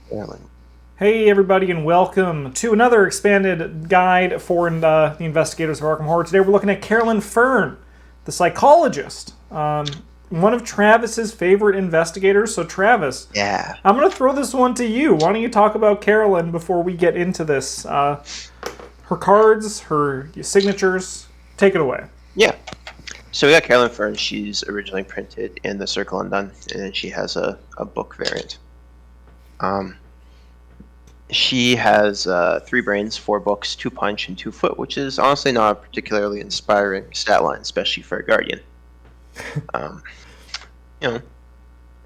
Carolyn. Hey everybody and welcome to another expanded guide for the Investigators of Arkham Horror. Today we're looking at Carolyn Fern, the psychologist, one of Travis's favorite investigators. So Travis, Yeah. I'm going to throw this one to you. Why don't you talk about Carolyn before we get into this? Her cards, her signatures, take it away. Yeah. So we got Carolyn Fern. She's originally printed in the Circle Undone, and then she has a book variant. She has 3 brains, 4 books, 2 punch, and 2 foot, which is honestly not a particularly inspiring stat line, especially for a Guardian. You know,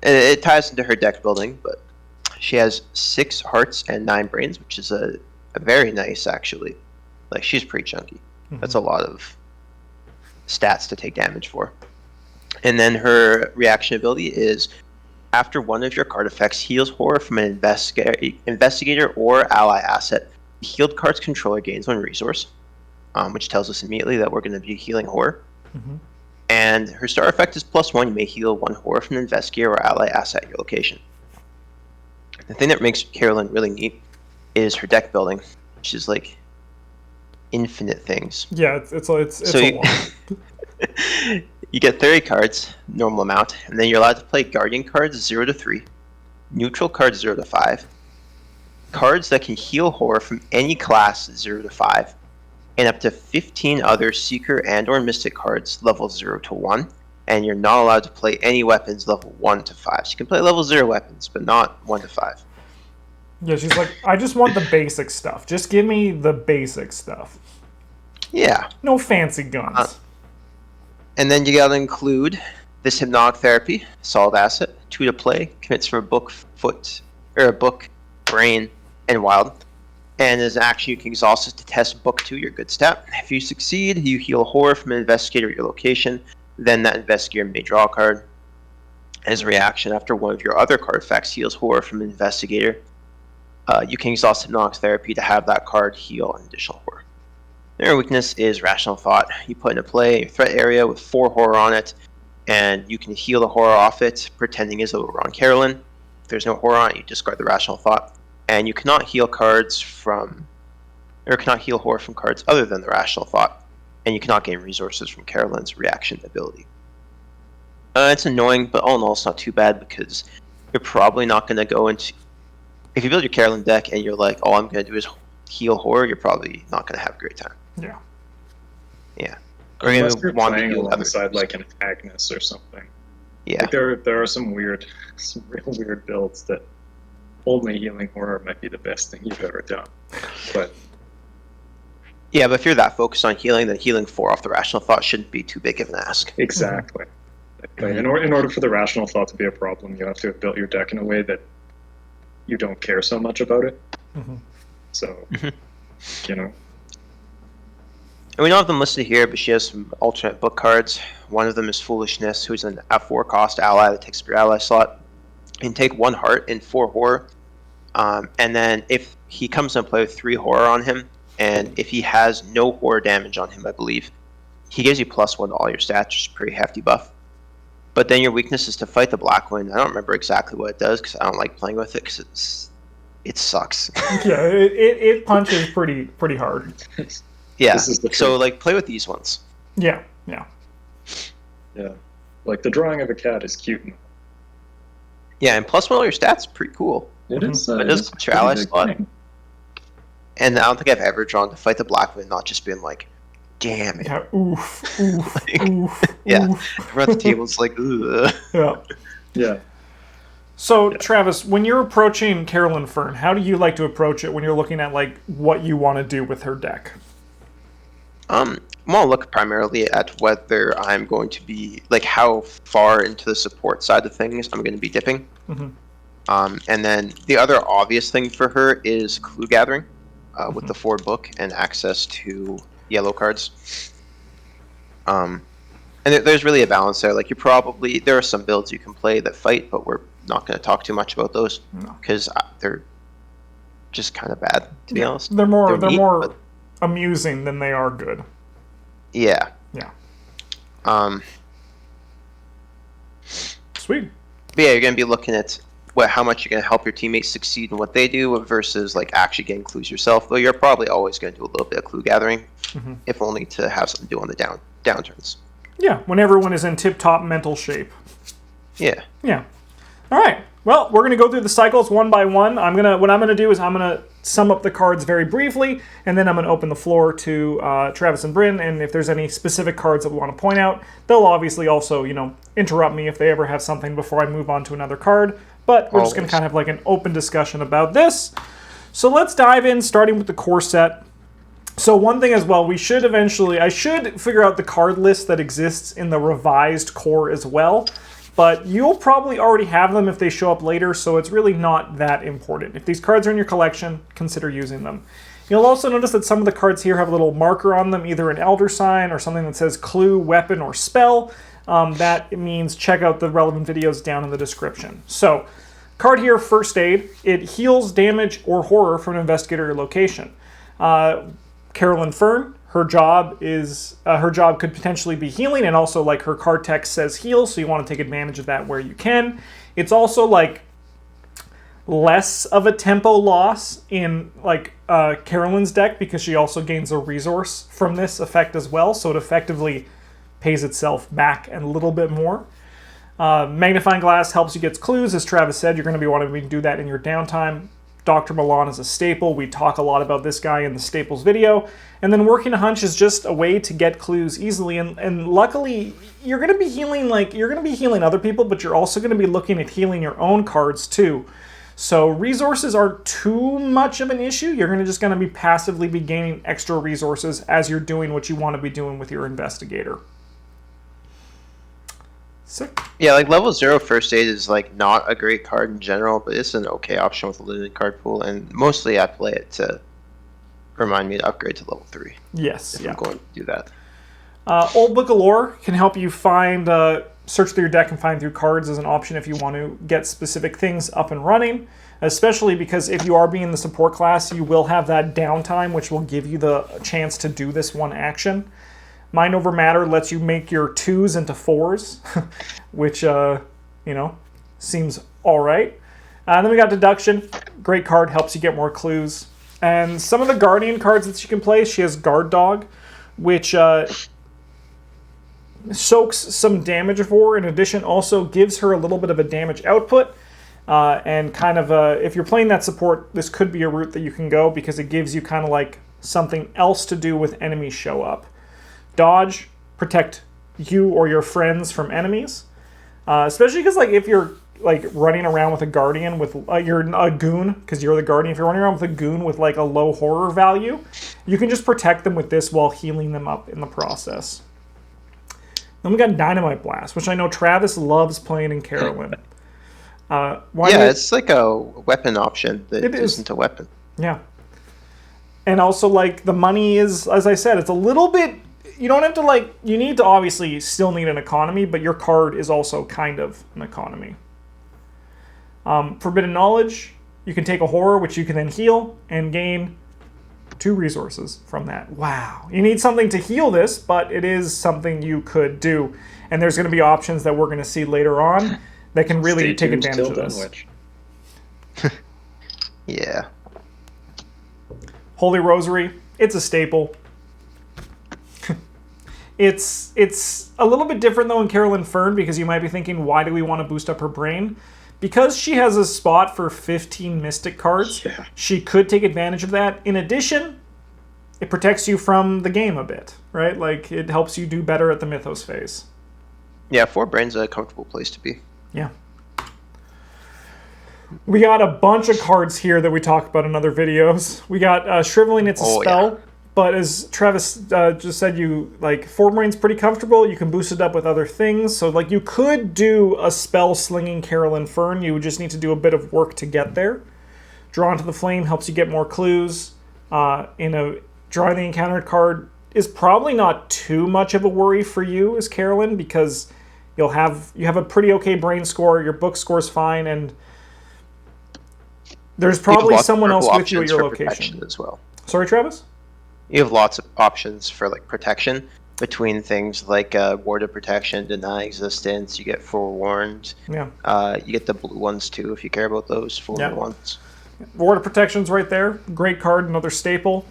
it ties into her deck building, but she has 6 hearts and 9 brains, which is a very nice, actually. Like, she's pretty chunky. Mm-hmm. That's a lot of stats to take damage for. And then her reaction ability is, after one of your card effects heals horror from an investigator or ally asset, the healed card's controller gains 1 resource, which tells us immediately that we're going to be healing horror. Mm-hmm. And her star effect is +1. You may heal 1 horror from an investigator or ally asset at your location. The thing that makes Carolyn really neat is her deck building, which is like infinite things. Yeah, it's a lot. You get 30 cards, normal amount, and then you're allowed to play Guardian cards 0 to 3, neutral cards 0 to 5, cards that can heal horror from any class 0 to 5, and up to 15 other Seeker and or Mystic cards level 0 to 1, and you're not allowed to play any weapons level 1 to 5. So you can play level 0 weapons, but not 1 to 5. Yeah, she's like, I just want the basic stuff. Just give me the basic stuff. Yeah. No fancy guns. And then you gotta include this hypnotic therapy, solid asset, 2 to play, commits for a book, brain, and wild. And as an action, you can exhaust it to test book 2, your good stat. If you succeed, you heal horror from an investigator at your location. Then that investigator may draw a card. As a reaction, after one of your other card effects heals horror from an investigator, you can exhaust hypnotic therapy to have that card heal an additional horror. Their weakness is rational thought. You put into play your threat area with 4 horror on it, and you can heal the horror off it, pretending as though we're on Carolyn. If there's no horror on it, you discard the rational thought. And you cannot heal horror from cards other than the rational thought. And you cannot gain resources from Carolyn's reaction ability. It's annoying, but all in all, it's not too bad because you're probably not going to go into... If you build your Carolyn deck and you're like, all I'm going to do is heal horror, you're probably not going to have a great time. Yeah. Yeah. Or unless you're playing alongside like an Agnes or something. Yeah. Like there are some real weird builds that only healing horror might be the best thing you've ever done. But yeah, but if you're that focused on healing, then healing 4 off the rational thought shouldn't be too big of an ask. Exactly. Mm-hmm. In order for the rational thought to be a problem, you have to have built your deck in a way that you don't care so much about it. Mm-hmm. So, you know. And we don't have them listed here, but she has some alternate book cards. One of them is Foolishness, who's an F4 cost ally that takes up your ally slot. You can take 1 heart and 4 horror. And then if he comes and play with 3 horror on him, and if he has no horror damage on him, I believe, he gives you +1 to all your stats, which is a pretty hefty buff. But then your weakness is to fight the Blackwind. I don't remember exactly what it does because I don't like playing with it because it sucks. Yeah, it punches pretty hard. Yeah, so like play with these ones. Yeah. Yeah, like the drawing of a cat is cute. Yeah, and +1 all your stats, pretty cool. It is. But it does cost your ally slot. And I don't think I've ever drawn to fight the Blackwind, not just been like, damn it. Yeah, oof, like, oof, yeah, oof. we're at the table, it's like, ugh. Yeah. So, Travis, when you're approaching Carolyn Fern, how do you like to approach it when you're looking at like what you want to do with her deck? I'm gonna look primarily at whether I'm going to be like how far into the support side of things I'm going to be dipping. Mm-hmm. And then the other obvious thing for her is clue gathering with the 4 book and access to yellow cards. And there's really a balance there. Like there are some builds you can play that fight, but we're not going to talk too much about those because they're just kind of bad, to be honest. They're more amusing than they are good. Yeah. Yeah. Sweet. But yeah, you're going to be looking at how much you're going to help your teammates succeed in what they do versus like actually getting clues yourself. Though you're probably always going to do a little bit of clue gathering, if only to have something to do on the downturns. Yeah, when everyone is in tip-top mental shape. Yeah. Yeah. All right. Well, we're going to go through the cycles one by one. What I'm going to do is I'm going to sum up the cards very briefly, and then I'm going to open the floor to Travis and Bryn, and if there's any specific cards that we want to point out, they'll obviously also, interrupt me if they ever have something before I move on to another card, but we're just going to kind of have like an open discussion about this. So let's dive in, starting with the core set. So one thing as well, I should figure out the card list that exists in the revised core as well. But you'll probably already have them if they show up later, so it's really not that important. If these cards are in your collection, consider using them. You'll also notice that some of the cards here have a little marker on them, either an elder sign or something that says clue, weapon, or spell. That means check out the relevant videos down in the description. So, card here, First Aid. It heals damage or horror from an investigator or location. Carolyn Fern. Her job could potentially be healing, and also like her card text says heal, so you want to take advantage of that where you can. It's also like less of a tempo loss in like Carolyn's deck because she also gains a resource from this effect as well, so it effectively pays itself back and a little bit more. Magnifying glass helps you get clues. As Travis said, you're going to be wanting to do that in your downtime. Dr. Milan is a staple. We talk a lot about this guy in the Staples video. And then working a hunch is just a way to get clues easily. And luckily, you're going to be healing other people, but you're also going to be looking at healing your own cards too. So resources aren't too much of an issue. You're just going to be passively be gaining extra resources as you're doing what you want to be doing with your investigator. Sick. Yeah, like level 0 First Aid is like not a great card in general, but it's an okay option with a limited card pool, and mostly I play it to remind me to upgrade to level 3. Yes, if I'm going to do that. Old Book of Lore can help you find, search through your deck and find through cards as an option if you want to get specific things up and running, especially because if you are being the support class, you will have that downtime, which will give you the chance to do this one action. Mind Over Matter lets you make your 2s into 4s, which, seems all right. Then we got Deduction. Great card, helps you get more clues. And some of the Guardian cards that she can play, she has Guard Dog, which soaks some damage for. In addition, also gives her a little bit of a damage output. And kind of, if you're playing that support, this could be a route that you can go because it gives you kind of like something else to do with enemies show up. Dodge, protect you or your friends from enemies, especially because like if you're like running around with a guardian with you're a goon because you're the guardian. If you're running around with a goon with like a low horror value, you can just protect them with this while healing them up in the process. Then we got Dynamite Blast, which I know Travis loves playing in Carolyn. It's like a weapon option that isn't a weapon. Yeah, and also like the money is, as I said, it's a little bit. You don't have to you need to obviously still need an economy, but your card is also kind of an economy. Forbidden Knowledge, you can take a horror, which you can then heal and gain 2 resources from that. Wow. You need something to heal this, but it is something you could do. And there's going to be options that we're going to see later on that can really take advantage of this. Dunwich. Yeah. Holy Rosary, it's a staple. It's a little bit different, though, in Carolyn Fern, because you might be thinking, why do we want to boost up her brain? Because she has a spot for 15 Mystic cards, she could take advantage of that. In addition, it protects you from the game a bit, right? Like, it helps you do better at the Mythos phase. Yeah, 4 brain's a comfortable place to be. Yeah. We got a bunch of cards here that we talked about in other videos. We got Shriveling, it's a spell. Yeah. But as Travis just said, 4 brain's pretty comfortable. You can boost it up with other things. So you could do a spell slinging Carolyn Fern. You would just need to do a bit of work to get there. Drawn to the Flame helps you get more clues. Drawing the Encountered card is probably not too much of a worry for you as Carolyn because you have a pretty okay brain score. Your book score's fine, and there's probably someone else with you at your location as well. Sorry, Travis? You have lots of options for protection. between things like ward of protection, deny existence. You get forewarned. Yeah. You get the blue ones too if you care about those forward ones. Ward of protection's right there. Great card, another staple.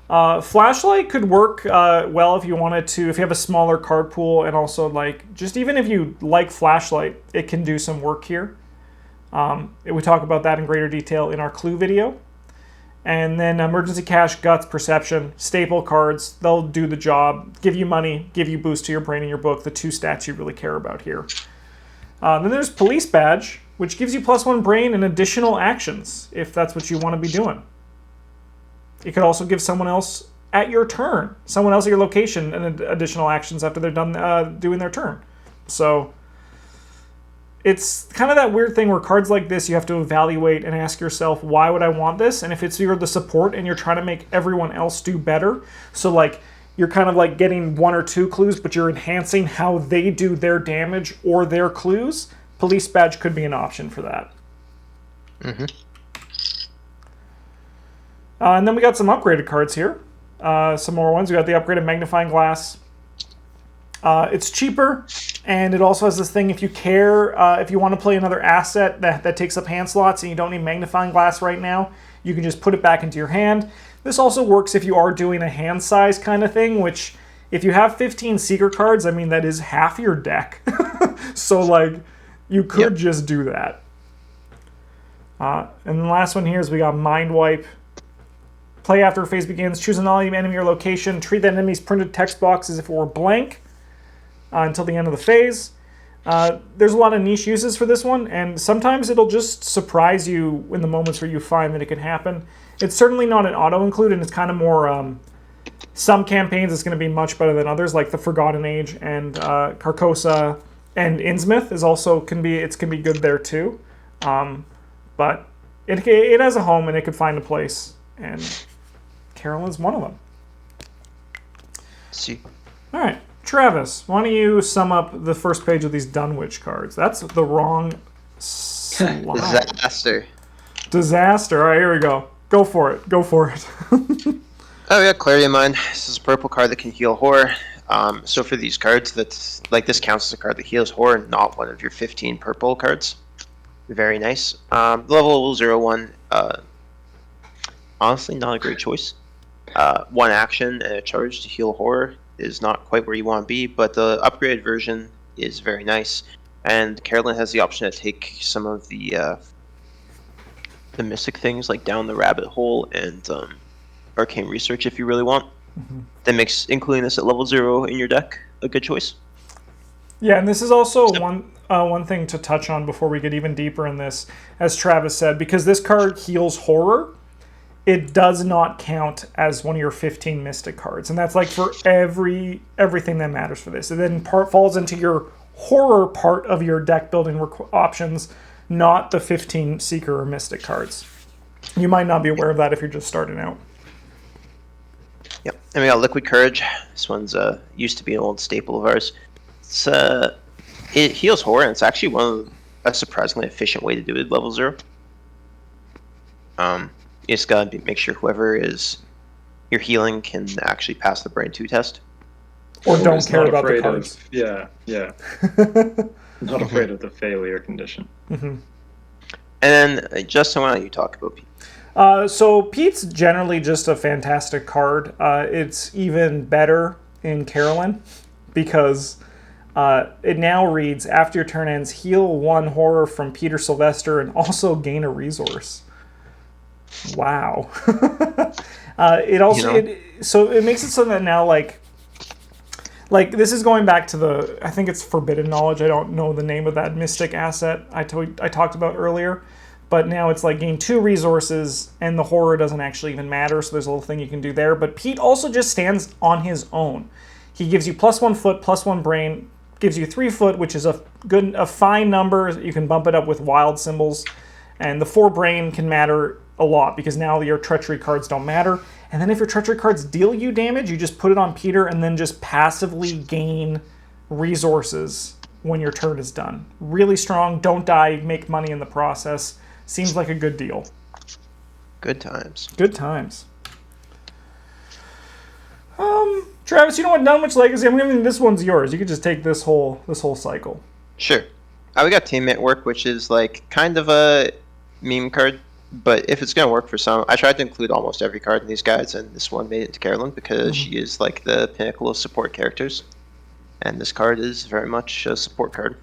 Flashlight could work well if you wanted to, if you have a smaller card pool, and also like just even if you like Flashlight, it can do some work here. We talk about that in greater detail in our clue video. And then Emergency Cash, Guts, Perception, staple cards. They'll do the job, give you money, give you boost to your brain and your book, the two stats you really care about here. Then there's Police Badge, which gives you +1 brain and additional actions, if that's what you want to be doing. It could also give someone else at your turn, someone else at your location, and additional actions after they're done doing their turn. So it's kind of that weird thing where cards like this, you have to evaluate and ask yourself, why would I want this? And if it's you're the support and you're trying to make everyone else do better, so like you're kind of like getting 1 or 2 clues, but you're enhancing how they do their damage or their clues, Police Badge could be an option for that. Mm-hmm. And then we got some upgraded cards here. Some more ones. We got the upgraded Magnifying Glass. It's cheaper, and it also has this thing, if you care, if you want to play another asset that takes up hand slots and you don't need Magnifying Glass right now, you can just put it back into your hand. This also works if you are doing a hand size kind of thing, which if you have 15 Seeker cards, I mean, that is half your deck. So, like, you could just do that. And the last one here is we got Mind Wipe. Play after a phase begins. Choose an enemy or location. Treat that enemy's printed text box as if it were blank until the end of the phase. There's a lot of niche uses for this one, and sometimes it'll just surprise you in the moments where you find that it can happen. It's certainly not an auto-include, and it's kind of more... some campaigns it's going to be much better than others, like the Forgotten Age and Carcosa and Innsmouth is also can be good there too. But it has a home and it could find a place, and Carolyn's one of them. See. All right, Travis, why don't you sum up the first page of these Dunwich cards? That's the wrong slide. Disaster. All right, here we go. Go for it. Oh yeah, Clarity of Mind. This is a purple card that can heal horror. So for these cards, that's like this counts as a card that heals horror, not one of your 15 purple cards. Very nice. Level 01. Honestly, not a great choice. 1 action and a charge to heal horror is not quite where you want to be, but the upgraded version is very nice. And Carolyn has the option to take some of the mystic things like Down the Rabbit Hole and Arcane Research if you really want. Mm-hmm. That makes including this at level 0 in your deck a good choice. Yeah, and this is also one thing to touch on before we get even deeper in this, as Travis said, because this card heals horror, it does not count as one of your 15 mystic cards, and that's like for everything that matters for this. It then falls into your horror part of your deck building options, not the 15 Seeker or Mystic cards. You might not be aware of that if you're just starting out. Yep, and we got Liquid Courage. This one's used to be an old staple of ours. It's it heals horror, and it's actually a surprisingly efficient way to do it at level 0. You just gotta make sure whoever is you're healing can actually pass the Brain 2 test. Or don't care about the cards. Yeah. Not afraid of the failure condition. Mm-hmm. And then, Justin, why don't you talk about Pete? So Pete's generally just a fantastic card. It's even better in Carolyn because it now reads, after your turn ends, heal 1 horror from Peter Sylvester and also gain a resource. Wow. It also so it makes it so that now like this is going back to I think it's Forbidden Knowledge. I don't know the name of that mystic asset I talked about earlier. But now it's like gain 2 resources, and the horror doesn't actually even matter, so there's a little thing you can do there. But Pete also just stands on his own. He gives you +1 foot, +1 brain, gives you 3 foot, which is a fine number. You can bump it up with wild symbols. And the 4 brain can matter a lot, because now your treachery cards don't matter. And then if your treachery cards deal you damage, you just put it on Peter and then just passively gain resources when your turn is done. Really strong, don't die, make money in the process. Seems like a good deal. Good times. Good times. Travis, you know what? Dunwich Legacy. I'm giving this one's yours. You could just take this whole cycle. Sure. We got teammate work, which is like kind of a meme card, but if it's gonna work for some, I tried to include almost every card in these guides, and this one made it to Carolyn because she is like the pinnacle of support characters, and this card is very much a support card.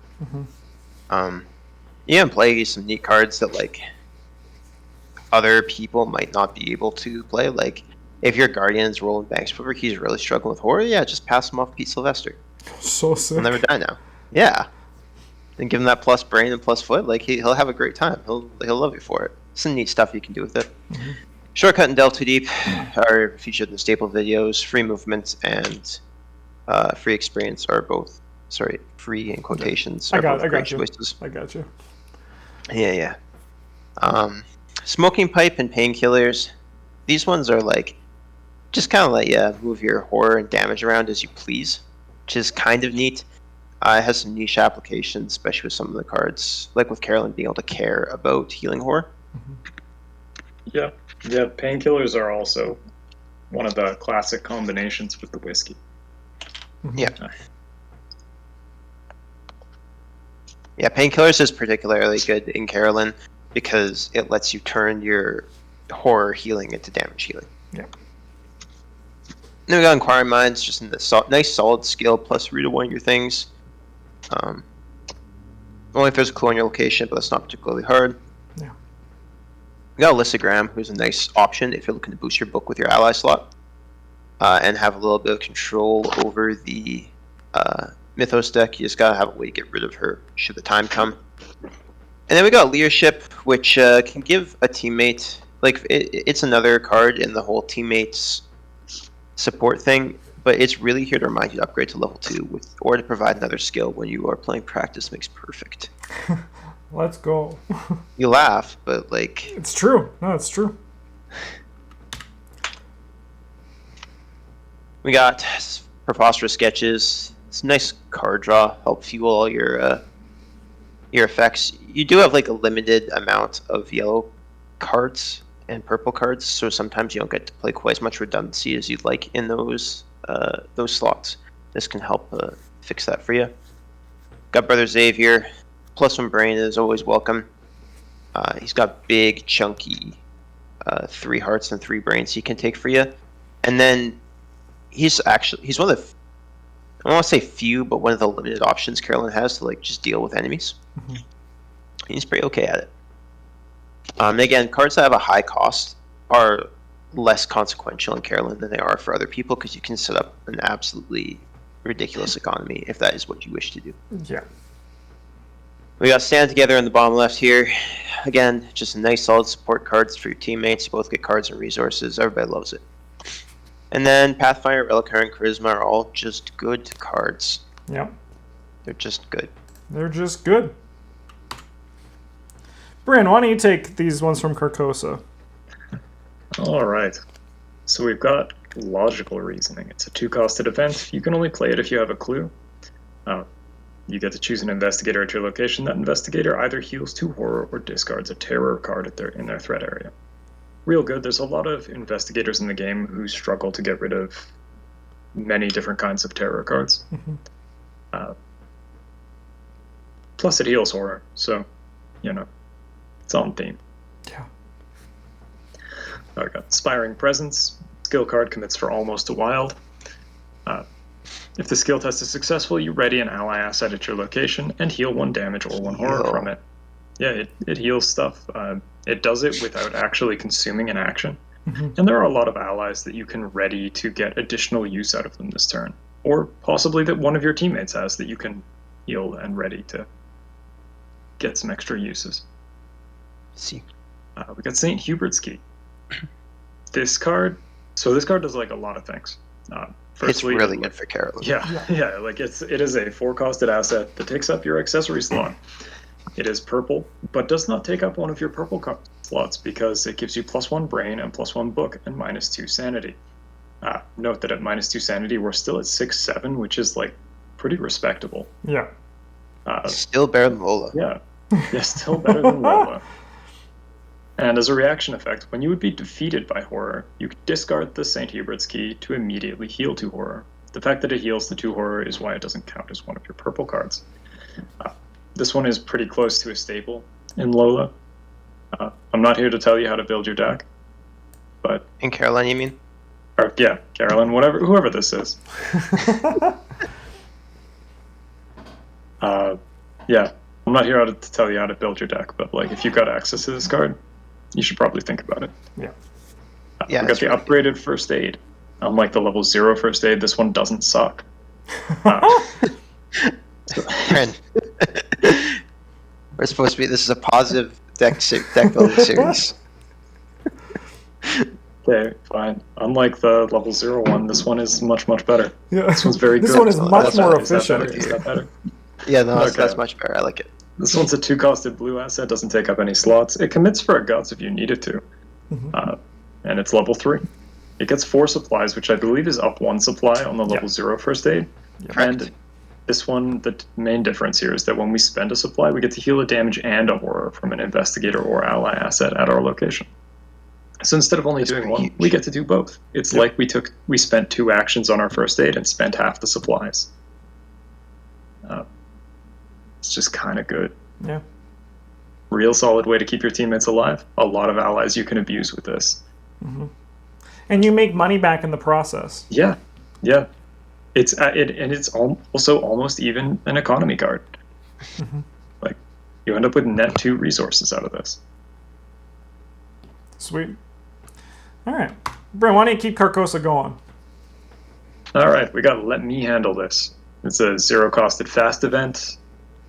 You can play some neat cards that like other people might not be able to play. Like if your Guardian's rolling banks over, he's really struggling with horror. Yeah, just pass him off Pete Sylvester. So sick. He'll never die now. Yeah. And give him that plus brain and plus foot, like he'll have a great time. He'll love you for it. Some neat stuff you can do with it. Shortcut and Delve Too Deep are featured in the staple videos. Free movement and free experience are both. Sorry, free in quotations. I are got both great you. choices. I got you. Yeah. Smoking pipe and painkillers. These ones are like just kind of let you move your horror and damage around as you please, which is kind of neat. It has some niche applications, especially with some of the cards, like with Carolyn being able to care about healing horror. Yeah, painkillers are also one of the classic combinations with the whiskey. Yeah, painkillers is particularly good in Carolyn because it lets you turn your horror healing into damage healing. Yeah. Then we got Inquiring Minds, just in the nice solid skill plus read one of your things. Only if there's a clue on your location, but that's not particularly hard. Yeah. We got Lissogram, who's a nice option if you're looking to boost your book with your ally slot, and have a little bit of control over the Mythos deck. You just gotta have a way to get rid of her should the time come. And then we got Leadership, which can give a teammate, like it's another card in the whole teammates support thing, but it's really here to remind you to upgrade to level 2 or to provide another skill when you are playing Practice Makes Perfect. Let's go. You laugh, but like... It's true. No, it's true. We got Preposterous Sketches. It's a nice card draw, help fuel all your effects. You do have like a limited amount of yellow cards and purple cards, so sometimes you don't get to play quite as much redundancy as you'd like in those slots. This can help fix that for you. Got Brother Xavier. +1 brain is always welcome. He's got big, chunky 3 hearts and 3 brains he can take for you. And then he's one of the, I don't want to say few, but one of the limited options Carolyn has to like just deal with enemies. He's pretty okay at it. Again, cards that have a high cost are less consequential in Carolyn than they are for other people because you can set up an absolutely ridiculous economy if that is what you wish to do. Yeah. We got Stand Together in the bottom left here. Again, just nice solid support cards for your teammates. You both get cards and resources. Everybody loves it. And then Pathfinder, Reliquary, and Charisma are all just good cards. Yep. They're just good. They're just good. Bryn, why don't you take these ones from Carcosa? All right. So we've got Logical Reasoning. It's a 2-costed event. You can only play it if you have a clue. You get to choose an investigator at your location. That investigator either heals 2 horror or discards a terror card in their threat area. Real good. There's a lot of investigators in the game who struggle to get rid of many different kinds of terror cards. Plus it heals horror, so, it's on theme. Yeah. I got Inspiring Presence. Skill card commits for almost a wild. If the skill test is successful, you ready an ally asset at your location and heal 1 damage or 1 horror from it. Yeah, it heals stuff. It does it without actually consuming an action. And there are a lot of allies that you can ready to get additional use out of them this turn. Or possibly that one of your teammates has that you can heal and ready to get some extra uses. See. We got St. Hubert's Key. This card does like a lot of things. Firstly, it's really good for Carolyn. Yeah. Like it is a 4-costed asset that takes up your accessory slot. It is purple, but does not take up one of your purple slots because it gives you +1 brain and +1 book and -2 sanity. Note that at -2 sanity, we're still at 6-7, which is like pretty respectable. Yeah. Still better than Lola. Yeah, still better than Lola. And as a reaction effect, when you would be defeated by horror, you could discard the St. Hubert's Key to immediately heal 2 horror. The fact that it heals the 2 horror is why it doesn't count as one of your purple cards. This one is pretty close to a staple in Lola. I'm not here to tell you how to build your deck, but... In Carolyn, you mean? Or, yeah, Carolyn, whoever this is. Yeah, I'm not here to tell you how to build your deck, but like if you've got access to this card, you should probably think about it. Yeah. Yeah, We got the upgraded first aid. Unlike the level 0 first aid, this one doesn't suck. Ren. We're supposed to be. This is a positive deck building series. Okay, fine. Unlike the level 0 one, this one is much, much better. Yeah. This one's very This good. one is much That's more right. efficient. Is that better? Yeah, no, Okay. that's much better. I like it. This one's a 2-costed blue asset, doesn't take up any slots. It commits for a guts if you need it to. And it's level 3. It gets 4 supplies, which I believe is up 1 supply on the level 0 first aid. Correct. And this one, the main difference here is that when we spend a supply, we get to heal a damage and a horror from an investigator or ally asset at our location. So instead of only doing one, huge. we get to do both. It's like we spent 2 actions on our first aid and spent half the supplies. It's just kind of good. Yeah. Real solid way to keep your teammates alive. A lot of allies you can abuse with this. And you make money back in the process. Yeah. It's it's also almost even an economy card. Like you end up with net 2 resources out of this. Sweet. All right. Brent, why don't you keep Carcosa going? All right, we got Let Me Handle This. It's a 0-costed fast event.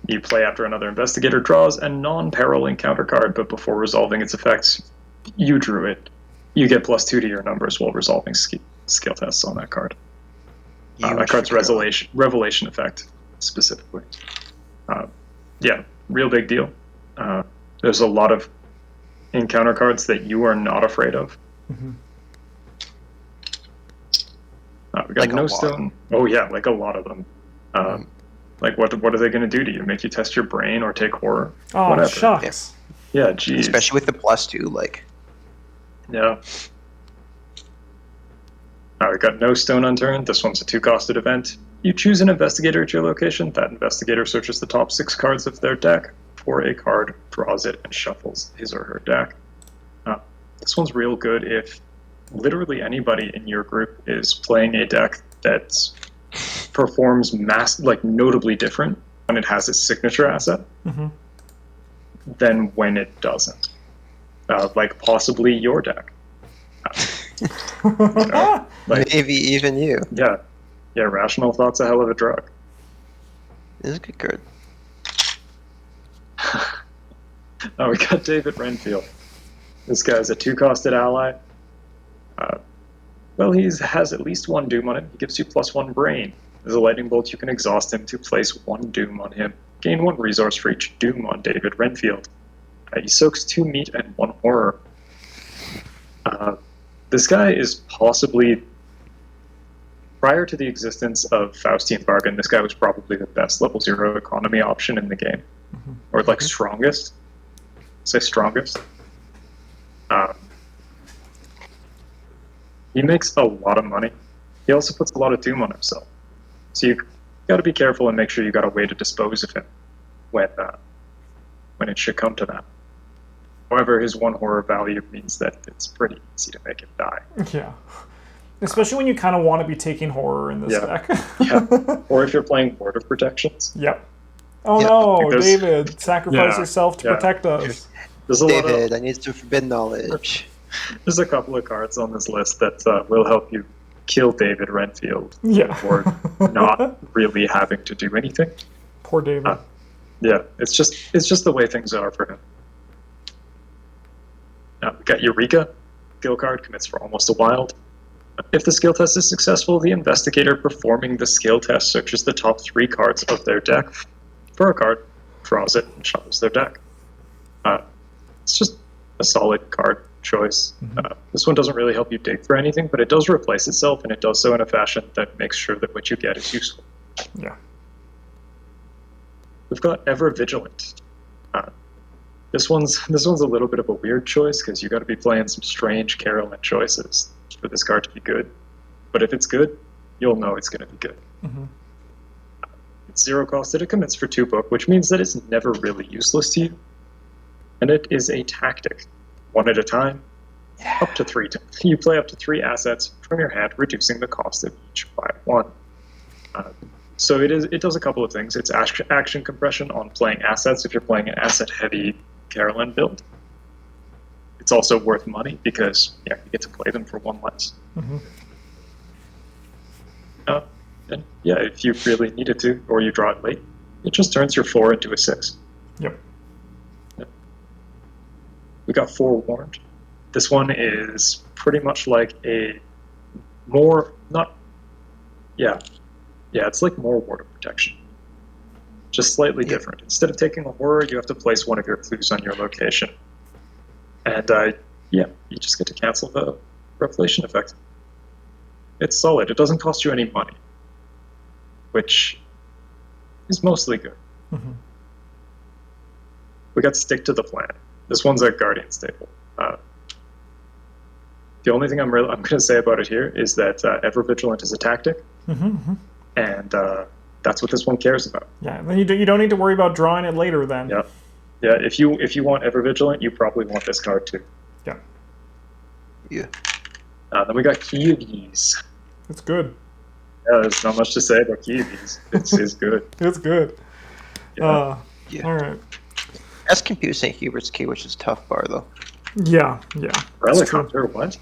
You play after another investigator draws a non-peril encounter card, but before resolving its effects, you drew it. You get +2 to your numbers while resolving skill tests on that card. That card's revelation effect, specifically. Yeah, real big deal. There's a lot of encounter cards that you are not afraid of. We got Like a No lot. Stone. Oh yeah, like a lot of them. Like what are they going to do to you? Make you test your brain or take horror? Oh, Whatever. shucks. Yeah, geez. Especially with the +2, like. Yeah. We got No Stone Unturned. This one's a 2-costed event. You choose an investigator at your location. That investigator searches the top 6 cards of their deck for a card, draws it, and shuffles his or her deck. This one's real good if literally anybody in your group is playing a deck that performs notably different when it has its signature asset than when it doesn't. Like possibly your deck. You know, like, Maybe even you. yeah, rational thought's a hell of a drug. This is a good card. Oh, we got David Renfield. This guy's a 2-costed ally. Well, he has at least 1 Doom on him. He gives you +1 Brain. As a lightning bolt, you can exhaust him to place 1 Doom on him. Gain 1 resource for each Doom on David Renfield. He soaks 2 meat and 1 horror. This guy is possibly, prior to the existence of Faustian Bargain, this guy was probably the best level 0 economy option in the game. Or like strongest. Say strongest. He makes a lot of money. He also puts a lot of Doom on himself. So you got to be careful and make sure you got a way to dispose of him when it should come to that. However, his 1 horror value means that it's pretty easy to make him die. Yeah. Especially when you kind of want to be taking horror in this deck. Yeah. Or if you're playing Ward of Protections. Yep. Oh Yeah, no, because- David, sacrifice Yeah, yourself to yeah. protect us. There's a lot of, David, I need some forbidden knowledge. there's a couple of cards on this list that will help you kill David Renfield Yeah. or not really having to do anything. Poor David. Yeah, it's just the way things are for him. We got Eureka. Skill card commits for almost a wild. If the skill test is successful, the investigator performing the skill test searches the top 3 cards of their deck for a card, draws it, and shuffles their deck. It's just a solid card choice. This one doesn't really help you dig for anything, but it does replace itself, and it does so in a fashion that makes sure that what you get is useful. Yeah. We've got Ever Vigilant. This one's a little bit of a weird choice because you got to be playing some strange Carolyn choices for this card to be good. But if it's good, you'll know it's going to be good. Mm-hmm. It's 0 cost, it commits for 2 book, which means that it's never really useless to you. And it is a tactic. 1 at a time, up to 3. You play up to 3 assets from your hand, reducing the cost of each by 1. So it does a couple of things. It's action compression on playing assets if you're playing an asset-heavy Carolyn build. It's also worth money because you get to play them for 1 less. Mm-hmm. And if you really needed to, or you draw it late, it just turns your 4 into a 6. Yep. We got Forewarned. This one is pretty much like a more, it's like more ward of protection. Just slightly different. Instead of taking a horror, you have to place one of your clues on your location. And you just get to cancel the revelation effect. It's solid. It doesn't cost you any money, which is mostly good. Mm-hmm. We got Stick to the Plan. This one's a Guardian staple. The only thing I'm going to say about it here is that Ever Vigilant is a tactic, and that's what this one cares about. Yeah, then you don't need to worry about drawing it later then. Yeah. If you want Ever Vigilant, you probably want this card too. Yeah. Yeah. Then we got Key of Ease. It's good. Yeah, there's not much to say about Key of Ease. It's good. It's good. Yeah. All right. That's confused St. Hubert's Key, which is tough bar though. Yeah. Relic Hunter, what?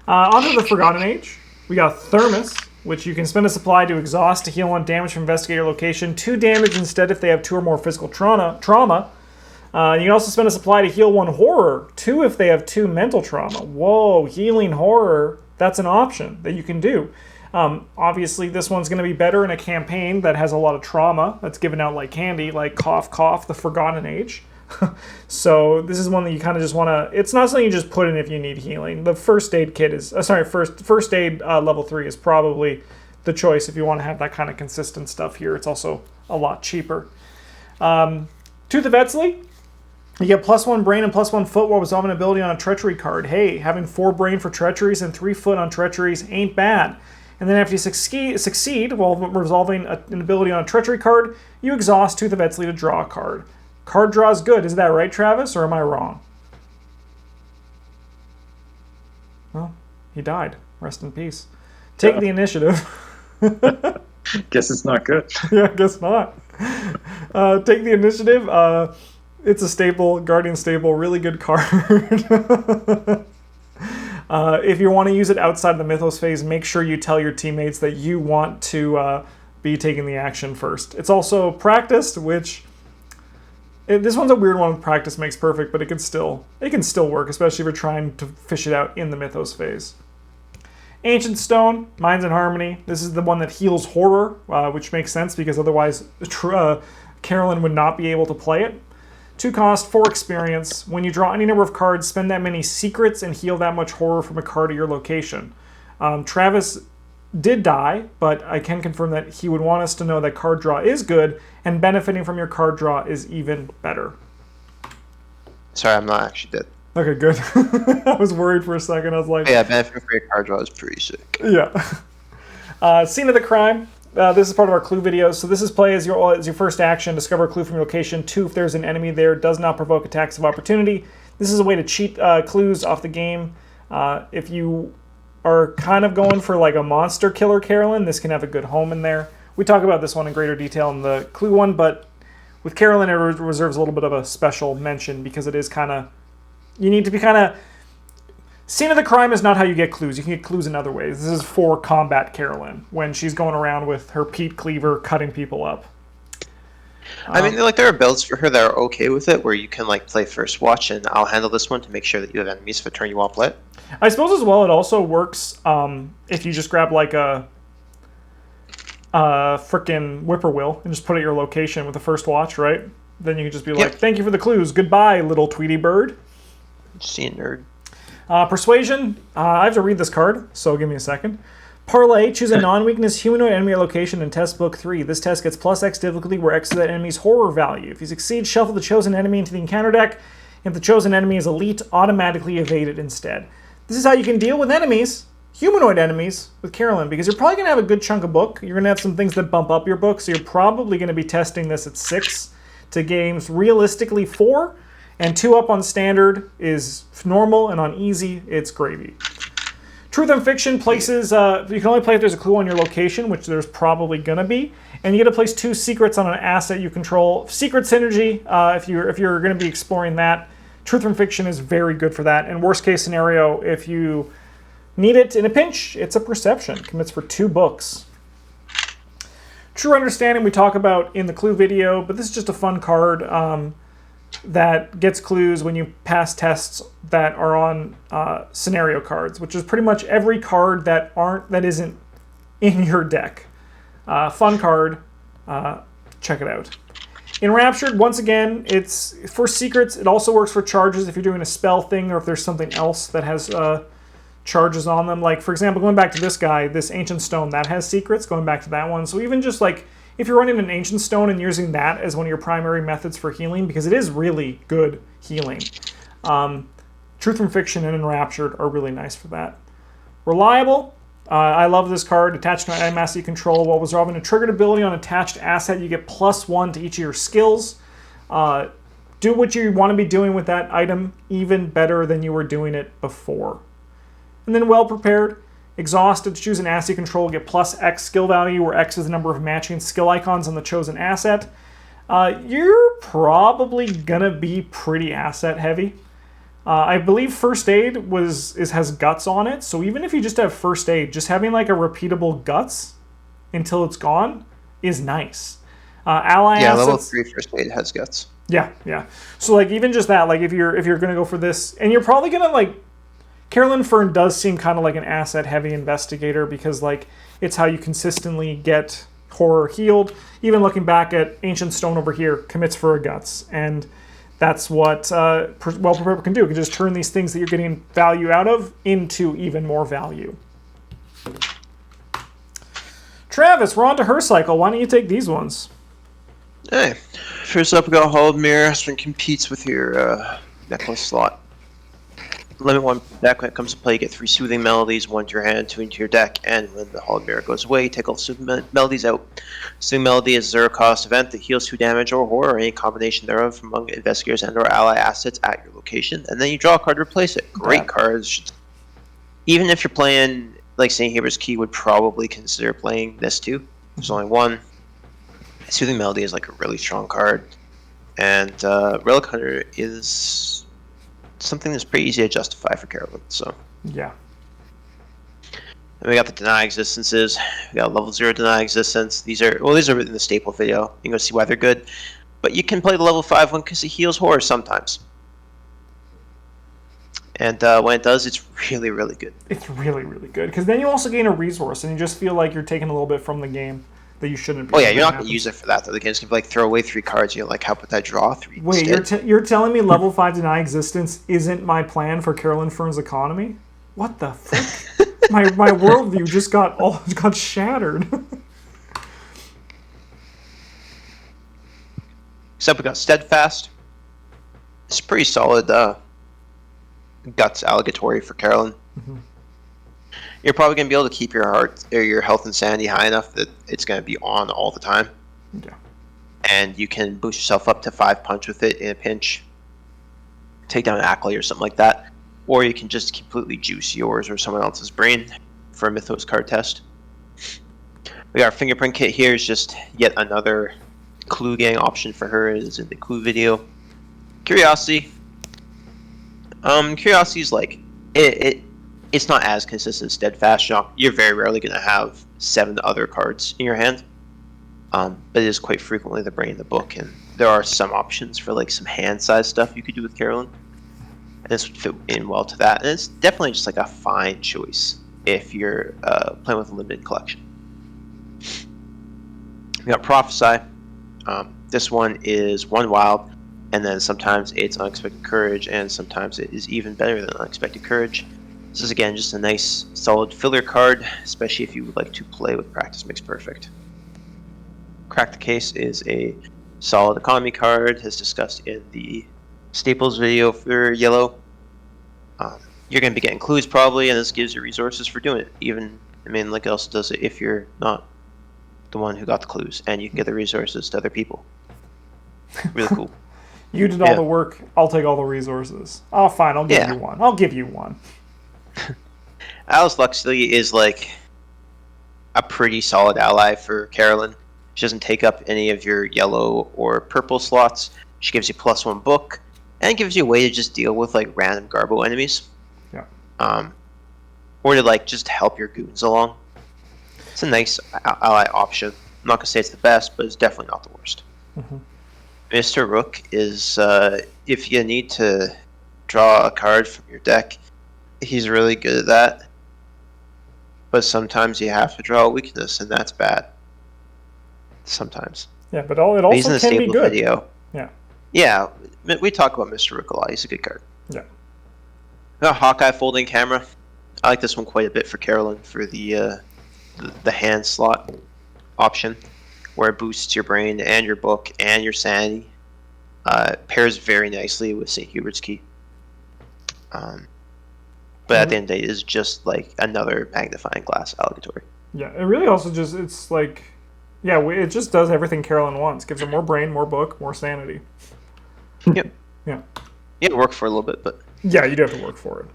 Onto the Forgotten Age. We got Thermos, which you can spend a supply to exhaust to heal 1 damage from Investigator location, 2 damage instead if they have 2 or more physical trauma. You can also spend a supply to heal 1 horror, 2 if they have 2 mental trauma. Whoa, healing horror, that's an option that you can do. Obviously, this one's going to be better in a campaign that has a lot of trauma that's given out like candy, like Cough Cough, the Forgotten Age. So this is one that you kind of just want to... It's not something you just put in if you need healing. The first aid kit is... first aid level 3 is probably the choice if you want to have that kind of consistent stuff here. It's also a lot cheaper. Tooth of Etzley. You get +1 brain and +1 foot while resolving an ability on a treachery card. Hey, having 4 brain for treacheries and 3 foot on treacheries ain't bad. And then after you succeed while resolving an ability on a treachery card, you exhaust Tooth of Etzley to draw a card. Card draw is good. Is that right, Travis, or am I wrong? Well, he died. Rest in peace. Take the initiative. Guess it's not good. Yeah, I guess not. Take the initiative. It's a staple, Guardian staple, really good card. If you want to use it outside of the Mythos phase, make sure you tell your teammates that you want to be taking the action first. It's also practiced, which... this one's a weird one. Practice makes perfect, but it can still work, especially if you're trying to fish it out in the Mythos phase. Ancient Stone, Minds in Harmony. This is the one that heals horror, which makes sense because otherwise Carolyn would not be able to play it. 2 cost, 4 experience. When you draw any number of cards, spend that many secrets and heal that much horror from a card at your location. Travis did die, but I can confirm that he would want us to know that card draw is good, and benefiting from your card draw is even better. Sorry, I'm not actually dead. Okay, good. I was worried for a second. I was like... Yeah, benefiting from your card draw is pretty sick. Yeah. Scene of the Crime. This is part of our clue video. So this is play as your first action. Discover a clue from your location. 2, if there's an enemy there, does not provoke attacks of opportunity. This is a way to cheat clues off the game. If you are kind of going for like a monster killer Carolyn, this can have a good home in there. We talk about this one in greater detail in the clue one, but with Carolyn, it reserves a little bit of a special mention because it is kind of... You need to be kind of... Scene of the Crime is not how you get clues. You can get clues in other ways. This is for combat Carolyn, when she's going around with her Pete Cleaver cutting people up. I mean, there are builds for her that are okay with it, where you can play first watch, and I'll handle this one to make sure that you have enemies for the turn you want to play it. I suppose as well it also works if you just grab like a frickin' whippoorwill and just put it at your location with the first watch, right? Then you can just be like, thank you for the clues. Goodbye, little Tweety bird. See, nerd. Persuasion. I have to read this card, so give me a second. Parlay. Choose a non-weakness humanoid enemy location in test book 3. This test gets +X difficulty where X is that enemy's horror value. If you succeed, shuffle the chosen enemy into the encounter deck. If the chosen enemy is elite, automatically evade it instead. This is how you can deal with enemies humanoid enemies with Carolyn, because you're probably going to have a good chunk of book. You're going to have some things that bump up your book, so you're probably going to be testing this at 6 to games realistically 4, and 2 up on standard is normal, and on easy, it's gravy. Truth and Fiction places, you can only play if there's a clue on your location, which there's probably going to be, and you get to place 2 secrets on an asset you control. Secret Synergy, if you're going to be exploring that. Truth and Fiction is very good for that, and worst case scenario, if you need it in a pinch, it's a Perception. Commits for 2 books. True Understanding we talk about in the clue video, but this is just a fun card that gets clues when you pass tests that are on scenario cards, which is pretty much every card that isn't in your deck. Fun card. Check it out. Enraptured, once again, it's for secrets. It also works for charges if you're doing a spell thing or if there's something else that has charges on them. Like, for example, going back to this guy, this Ancient Stone, that has secrets, going back to that one. So even just like, if you're running an Ancient Stone and using that as one of your primary methods for healing, because it is really good healing. Truth and Fiction and Enraptured are really nice for that. Reliable. I love this card. Attached to an item asset you control. While resolving a triggered ability on attached asset, you get +1 to each of your skills. Do what you want to be doing with that item even better than you were doing it before. And then Well Prepared. Exhausted, choose an asset you control, get +X skill value, where X is the number of matching skill icons on the chosen asset. You're probably gonna be pretty asset heavy. I believe First Aid has Guts on it, so even if you just have First Aid, just having like a repeatable Guts until it's gone is nice. Ally assets, level 3 First Aid has Guts. Yeah. So like even just that, like if you're gonna go for this, and you're probably gonna like, Carolyn Fern does seem kind of like an asset-heavy investigator because, like, it's how you consistently get horror healed. Even looking back at Ancient Stone over here, commits for a Guts, and that's what Well Prepared can do. It can just turn these things that you're getting value out of into even more value. Travis, we're on to her cycle. Why don't you take these ones? Hey, first up we got Hallowed Mirror. This one competes with your Decklist slot. Limit 1 deck. When it comes to play, you get 3 Soothing Melodies, 1 to your hand, 2 into your deck, and when the Hallowed Mirror goes away, take all the Soothing Melodies out. Soothing Melody is a 0-cost event that heals 2 damage or horror, or any combination thereof among investigators and or ally assets at your location, and then you draw a card to replace it. Great cards. Even if you're playing, like St. Heber's Key would probably consider playing this too. There's only one. Soothing Melody is like a really strong card, and Relic Hunter is something that's pretty easy to justify for Carolyn. So yeah. And we got the Deny Existences. We got level 0 Deny Existence. These are in the staple video. You can go see why they're good. But you can play the level 5 one because it heals horror sometimes. And when it does, it's really, really good. It's really, really good. Because then you also gain a resource, and you just feel like you're taking a little bit from the game that you shouldn't be. Oh yeah, you're not going to use it for that, though. The game's going to like throw away 3 cards. You're like, how about that draw 3 Wait, you're telling me level 5 Deny Existence isn't my plan for Carolyn Fern's economy? What the fuck? my worldview just got shattered. Except we got Steadfast. It's pretty solid Guts Alligatory for Carolyn. Mm-hmm. You're probably going to be able to keep your heart or your health and sanity high enough that it's going to be on all the time. Yeah. And you can boost yourself up to 5 punch with it in a pinch. Take down an Ackley or something like that. Or you can just completely juice yours or someone else's brain for a Mythos card test. We got our Fingerprint Kit here. Is just yet another clue gang option for her, is in the clue video. Curiosity. Curiosity is like it's not as consistent as Steadfast. You're very rarely going to have 7 other cards in your hand, but it is quite frequently the brain of the book, and there are some options for like some hand-sized stuff you could do with Carolyn, and this would fit in well to that. And it's definitely just like a fine choice if you're playing with a limited collection. We got Prophesy. This one is 1 wild, and then sometimes it's Unexpected Courage, and sometimes it is even better than Unexpected Courage. This is again just a nice solid filler card, especially if you would like to play with Practice Makes Perfect. Crack the Case is a solid economy card, as discussed in the Staples video for yellow. you're going to be getting clues probably, and this gives you resources for doing it. Even, I mean, like else does it if you're not the one who got the clues, and you can get the resources to other people. Really cool. You did all the work. I'll take all the resources. Oh, fine. I'll give you one. I'll give you one. Alice Luxley is like a pretty solid ally for Carolyn. She doesn't take up any of your yellow or purple slots. She gives you +1 book, and gives you a way to just deal with like random Garbo enemies. Yeah. Or to like just help your goons along. It's a nice ally option. I'm not gonna say it's the best, but it's definitely not the worst. Mm-hmm. Mr. Rook is if you need to draw a card from your deck, he's really good at that. But sometimes you have to draw a weakness, and that's bad. Sometimes. Yeah, but it He's in also the can be stable good. video. Yeah. Yeah, we talk about Mr. Rook a lot. He's a good card. Yeah. Got Hawkeye folding camera. I like this one quite a bit for Carolyn for the hand slot option, where it boosts your brain and your book and your sanity. Pairs very nicely with St. Hubert's Key. But at the end of the day, it's just like another magnifying glass allegatory. Yeah, it really also just, it's like, yeah, it just does everything Carolyn wants. Gives her more brain, more book, more sanity. Yep. Yeah. Yeah, it worked for a little bit, but... Yeah, you do have to work for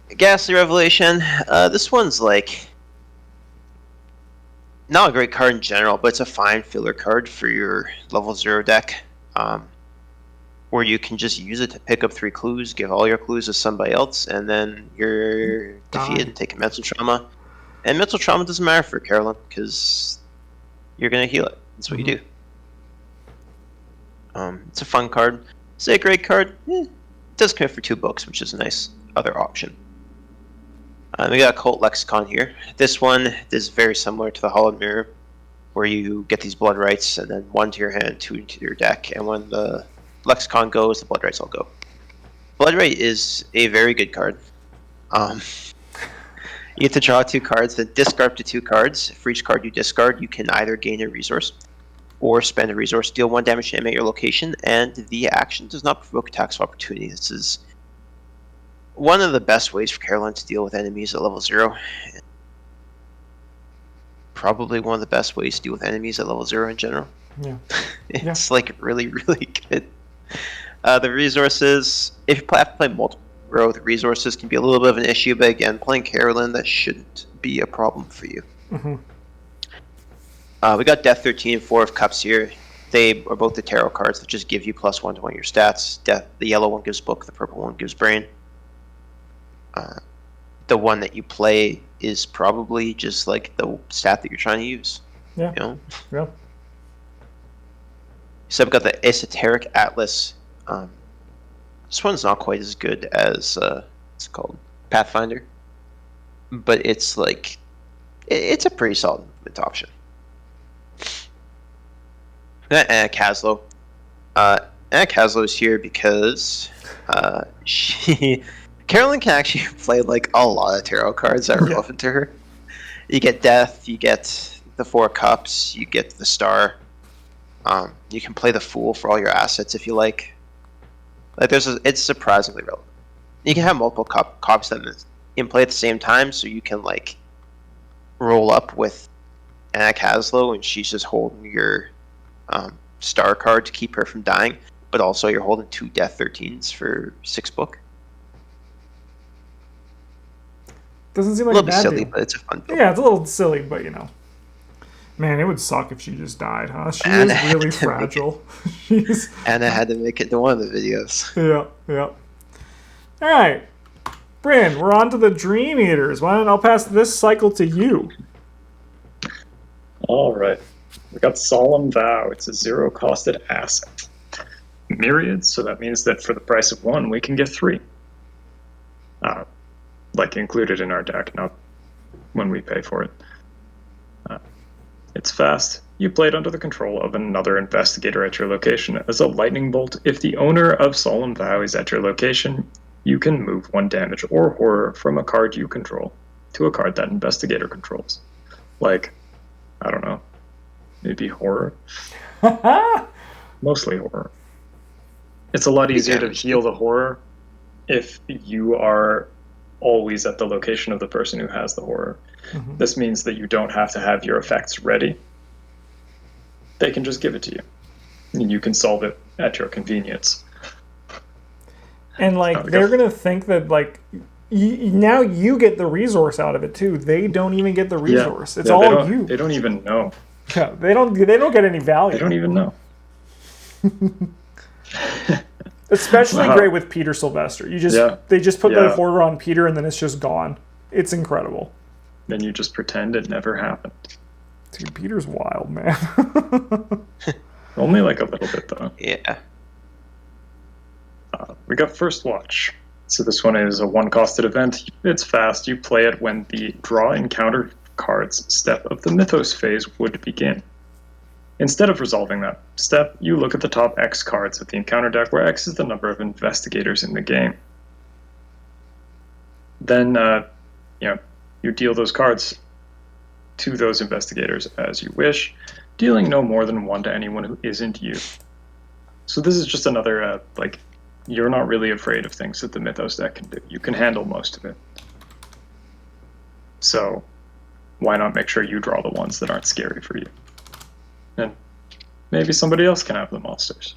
it. Ghastly Revelation. This one's like... not a great card in general, but it's a fine filler card for your level 0 deck. Where you can just use it to pick up 3 clues, give all your clues to somebody else, and then you're defeated and take a mental trauma. And mental trauma doesn't matter for Carolyn, because you're going to heal it. That's what you do. It's a fun card. Is it a great card? It does come for 2 books, which is a nice other option. We got a Cult Lexicon here. This one is very similar to the Hollowed Mirror, where you get these blood rights, and then 1 to your hand, 2 into your deck, and when the Lexicon goes, the blood rights all go. Blood right is a very good card. You get to draw 2 cards, then discard up to 2 cards. For each card you discard, you can either gain a resource or spend a resource, deal 1 damage to enemy at your location, and the action does not provoke attacks of opportunity. This is one of the best ways for Carolyn to deal with enemies at level 0. Probably one of the best ways to deal with enemies at level 0 in general. Yeah. It's like really, really good. The resources, if you have to play multiple row, the resources can be a little bit of an issue, but again, playing Carolyn, that shouldn't be a problem for you. Mm-hmm. We got Death 13 and 4 of Cups here. They are both the tarot cards that just give you +1 to 1 of your stats. The yellow one gives book, the purple one gives brain. The one that you play is probably just like the stat that you're trying to use. Yeah. You know? Yeah. So I've got the Esoteric Atlas. This one's not quite as good as it's called Pathfinder, but it's like it's a pretty solid movement option. Anna Caslow. Anna Caslow is here because Carolyn can actually play like a lot of tarot cards that are relevant to her. You get Death, you get the 4 Cups, you get the Star. You can play the Fool for all your assets if you like. Like it's surprisingly relevant. You can have multiple copies that in play at the same time, so you can like roll up with Anna Caslow, and she's just holding your Star card to keep her from dying, but also you're holding 2 Death 13s for 6 book. Doesn't seem like a little bit bad silly, deal. but it's a fun build. Yeah, it's a little silly, but you know. Man, it would suck if she just died, huh? She is really fragile. Anna had to make it to one of the videos. Yeah. All right. Bryn, we're on to the Dream Eaters. Why don't I'll pass this cycle to you? All right. We got Solemn Vow. It's a 0-costed asset. Myriad, so that means that for the price of 1, we can get 3. Like included in our deck, not when we pay for it. It's fast. You play it under the control of another investigator at your location as a lightning bolt. If the owner of Solemn Vow is at your location, you can move 1 damage or horror from a card you control to a card that investigator controls. Like, I don't know, maybe horror? Mostly horror. It's a lot easier to heal the horror if you are always at the location of the person who has the horror. Mm-hmm. This means that you don't have to have your effects ready. They can just give it to you. And you can solve it at your convenience. And like they're gonna think that like now you get the resource out of it too. They don't even get the resource. It's all you. They don't even know. Yeah, they don't get any value. They don't even know. Especially great with Peter Sylvester. They just put the horror on Peter and then it's just gone. It's incredible. Then you just pretend it never happened. Dude, Peter's wild, man. Only like a little bit though. Yeah. We got First Watch. So this one is a one-costed event. It's fast. You play it when the draw encounter cards step of the Mythos phase would begin. Instead of resolving that step, you look at the top X cards of the encounter deck, where X is the number of investigators in the game. Then, you deal those cards to those investigators as you wish, dealing no more than one to anyone who isn't you. So this is just another, you're not really afraid of things that the Mythos deck can do. You can handle most of it. So why not make sure you draw the ones that aren't scary for you? And maybe somebody else can have the monsters.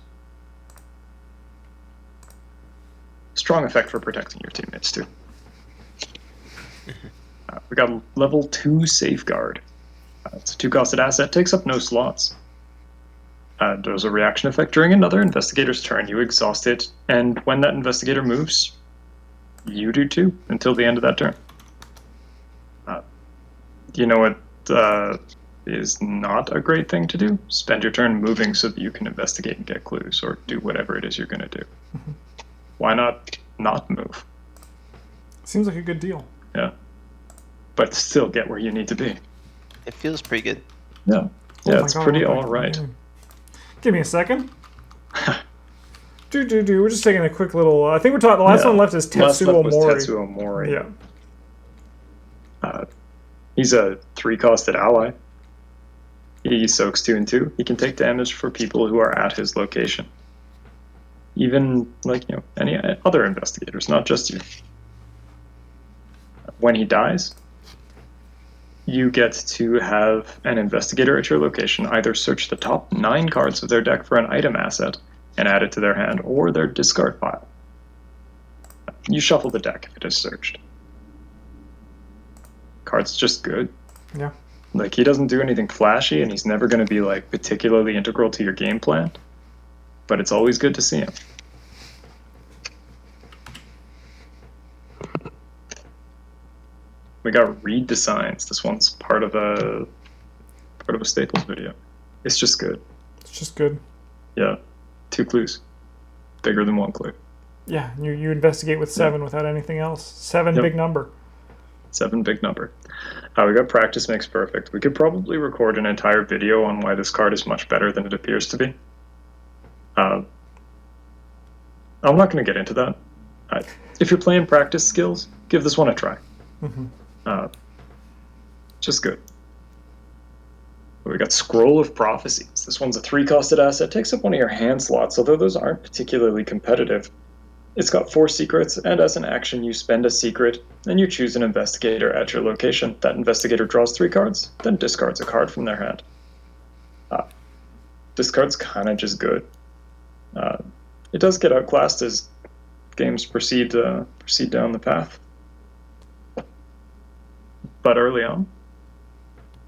Strong effect for protecting your teammates, too. We got level 2 Safeguard. It's a 2-costed asset, takes up no slots. Does a reaction effect during another investigator's turn. You exhaust it, and when that investigator moves, you do too, until the end of that turn. You know what is not a great thing to do? Spend your turn moving so that you can investigate and get clues, or do whatever it is you're going to do. Mm-hmm. Why not move? Seems like a good deal. Yeah. But still get where you need to be. It feels pretty good. Yeah. Yeah, it's pretty alright. Give me a second. We're just taking a quick little... I think we're talking... The last one left is Tetsuo Mori. Tetsuo Mori. Yeah. He's a 3-costed ally. He soaks 2 and 2. He can take damage for people who are at his location. Even, any other investigators, not just you. When he dies, you get to have an investigator at your location either search the top 9 cards of their deck for an item asset and add it to their hand, or their discard pile. You shuffle the deck if it is searched. Card's just good. Yeah. He doesn't do anything flashy, and he's never going to be, particularly integral to your game plan. But it's always good to see him. We got Read Designs. This one's part of a Staples video. It's just good. It's just good. Yeah. 2 clues. Bigger than 1 clue. Yeah, you investigate with 7 without anything else. 7, big number. 7, big number. We got Practice Makes Perfect. We could probably record an entire video on why this card is much better than it appears to be. I'm not going to get into that. If you're playing practice skills, give this one a try. Mm-hmm. Just good. We got Scroll of Prophecies. This one's a 3-costed asset. Takes up one of your hand slots, although those aren't particularly competitive. It's got 4 secrets, and as an action, you spend a secret, and you choose an investigator at your location. That investigator draws 3 cards, then discards a card from their hand. This card's kind of just good. It does get outclassed as games proceed down the path. But early on,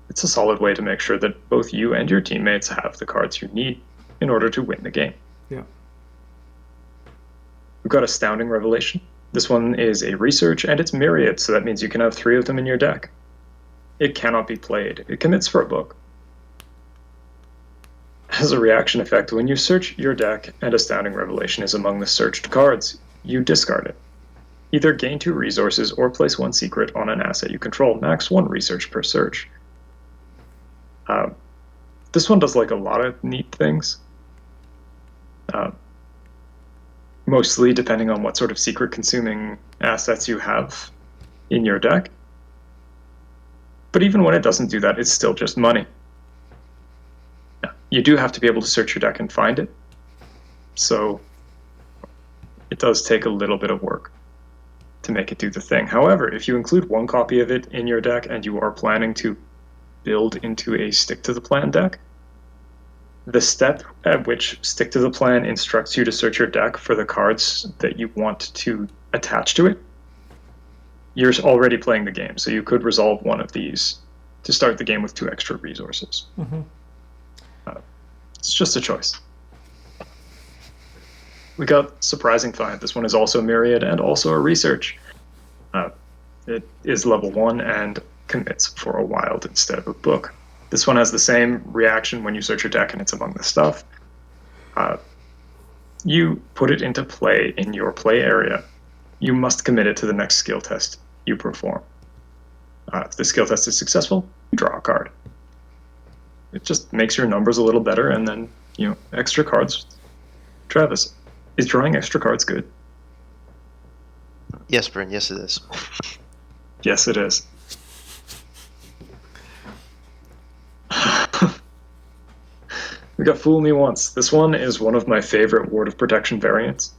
it's a solid way to make sure that both you and your teammates have the cards you need in order to win the game. Yeah. We've got Astounding Revelation. This one is a research, and it's myriad, so that means you can have 3 of them in your deck. It cannot be played. It commits for a book. As a reaction effect, when you search your deck and Astounding Revelation is among the searched cards, you discard it. Either gain 2 resources or place 1 secret on an asset you control. Max 1 research per search. This one does a lot of neat things. Mostly depending on what sort of secret-consuming assets you have in your deck. But even when it doesn't do that, it's still just money. You do have to be able to search your deck and find it. So it does take a little bit of work to make it do the thing. However, if you include one copy of it in your deck and you are planning to build into a stick to the plan deck, the step at which stick to the plan instructs you to search your deck for the cards that you want to attach to it, you're already playing the game. So you could resolve one of these to start the game with 2 extra resources. Mm-hmm. It's just a choice. We got Surprising Find. This one is also Myriad and also a research. It is level 1 and commits for a wild instead of a book. This one has the same reaction when you search your deck and it's among the stuff. You put it into play in your play area. You must commit it to the next skill test you perform. If the skill test is successful, you draw a card. It just makes your numbers a little better, and then, extra cards. Travis, is drawing extra cards good? Yes, Bryn, yes it is. Yes, it is. We got Fool Me Once. This one is one of my favorite Ward of Protection variants.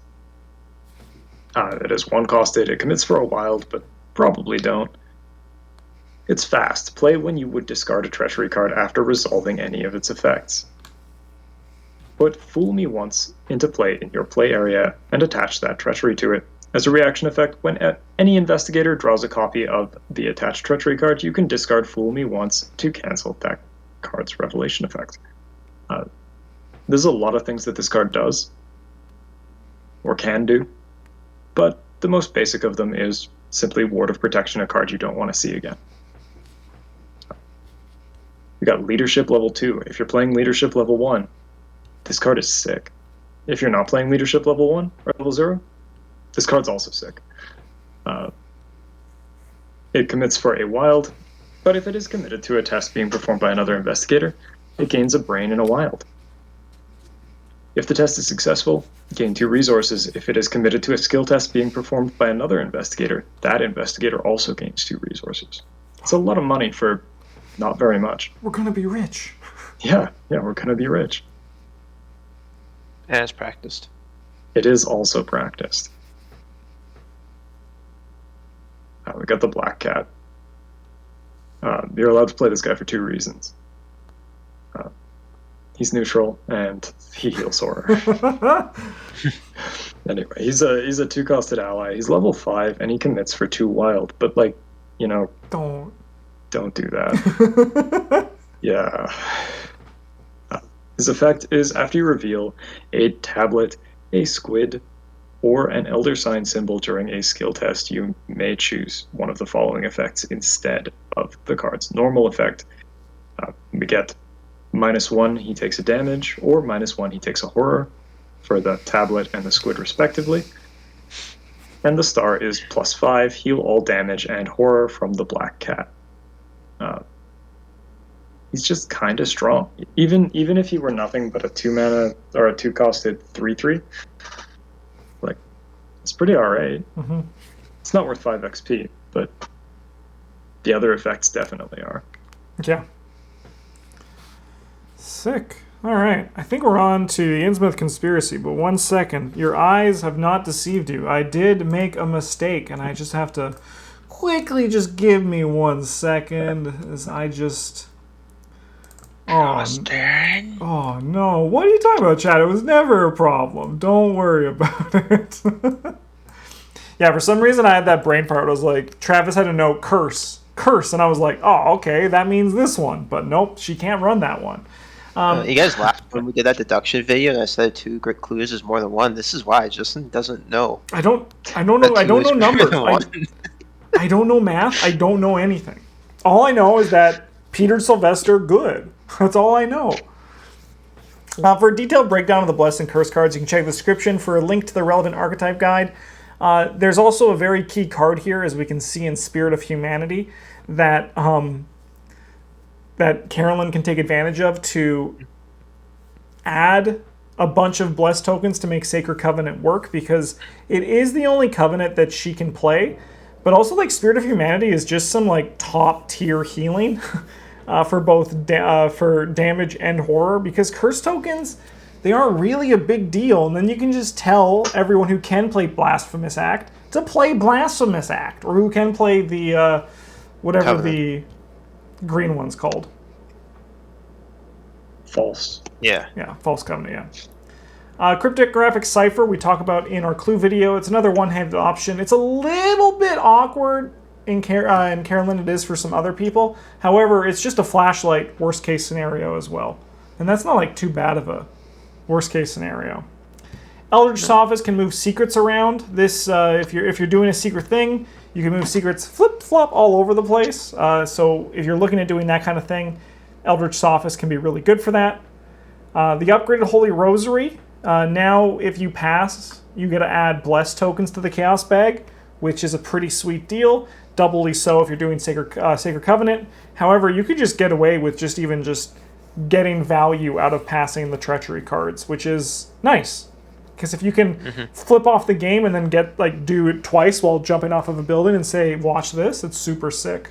It is 1-costed. It commits for a wild, but probably don't. It's fast. Play when you would discard a treachery card after resolving any of its effects. Put Fool Me Once into play in your play area and attach that treachery to it. As a reaction effect, when any investigator draws a copy of the attached treachery card, you can discard Fool Me Once to cancel that card's revelation effect. There's a lot of things that this card does, or can do, but the most basic of them is simply Ward of Protection, a card you don't want to see again. We got Leadership level 2. If you're playing Leadership level 1, this card is sick. If you're not playing Leadership level 1 or level 0, this card's also sick. It commits for a wild, but if it is committed to a test being performed by another investigator, it gains a brain and a wild. If the test is successful, gain 2 resources. If it is committed to a skill test being performed by another investigator, that investigator also gains 2 resources. It's a lot of money for not very much. We're gonna be rich. Yeah, we're gonna be rich. And it's practiced. It is also practiced. We got the Black Cat. You're allowed to play this guy for 2 reasons. He's neutral and he heals horror. Anyway, he's a 2-costed ally. He's level 5 and he commits for 2 wild. But don't do that. Yeah. His effect is after you reveal a tablet, a squid, or an elder sign symbol during a skill test, you may choose one of the following effects instead of the card's normal effect. We get -1, he takes a damage, or -1, he takes a horror for the tablet and the squid respectively. And the star is +5, heal all damage and horror from the Black Cat. He's just kind of strong. Even if he were nothing but a 2-mana or a 2-costed 3/3, it's pretty alright. Mm-hmm. It's not worth 5 XP, but the other effects definitely are. Yeah. Sick. All right. I think we're on to the Innsmouth Conspiracy, but 1 second. Your eyes have not deceived you. I did make a mistake, and I just have to quickly just give me 1 second as I just... Oh, no. What are you talking about, Chad? It was never a problem. Don't worry about it. Yeah, for some reason I had that brain fart. I was like, Travis had a note, curse. And I was like, oh, okay, that means this one. But nope, she can't run that one. You guys laughed when we did that deduction video and I said 2 great clues is more than 1. This is why Justin doesn't know. I don't know numbers. I don't know math. I don't know anything. All I know is that Peter Sylvester good. That's all I know. For a detailed breakdown of the Blessed and Curse cards, you can check the description for a link to the relevant archetype guide. There's also a very key card here, as we can see in Spirit of Humanity, that that Carolyn can take advantage of to add a bunch of Blessed tokens to make Sacred Covenant work, because it is the only covenant that she can play. But also, Spirit of Humanity is just some top tier healing. For both for damage and horror, because curse tokens, they aren't really a big deal, and then you can just tell everyone who can play Blasphemous Act to play Blasphemous Act, or who can play the whatever Covenant. the green one's called. False. Yeah. Yeah, False Covenant, yeah. Cryptographic Cipher we talk about in our clue video. It's another one-handed option. It's a little bit awkward in Carolyn, it is for some other people. However, it's just a flashlight worst-case scenario as well. And that's not like too bad of a worst-case scenario. Eldritch Sophist can move secrets around. This, if you're doing a secret thing, you can move secrets flip-flop all over the place. So if you're looking at doing that kind of thing, Eldritch Sophist can be really good for that. The upgraded Holy Rosary. Now, if you pass, you get to add Bless tokens to the Chaos Bag, which is a pretty sweet deal. Doubly so if you're doing Sacred Covenant. However, you could just get away with just getting value out of passing the Treachery cards, which is nice. Because if you can flip off the game and then do it twice while jumping off of a building and say, watch this, it's super sick.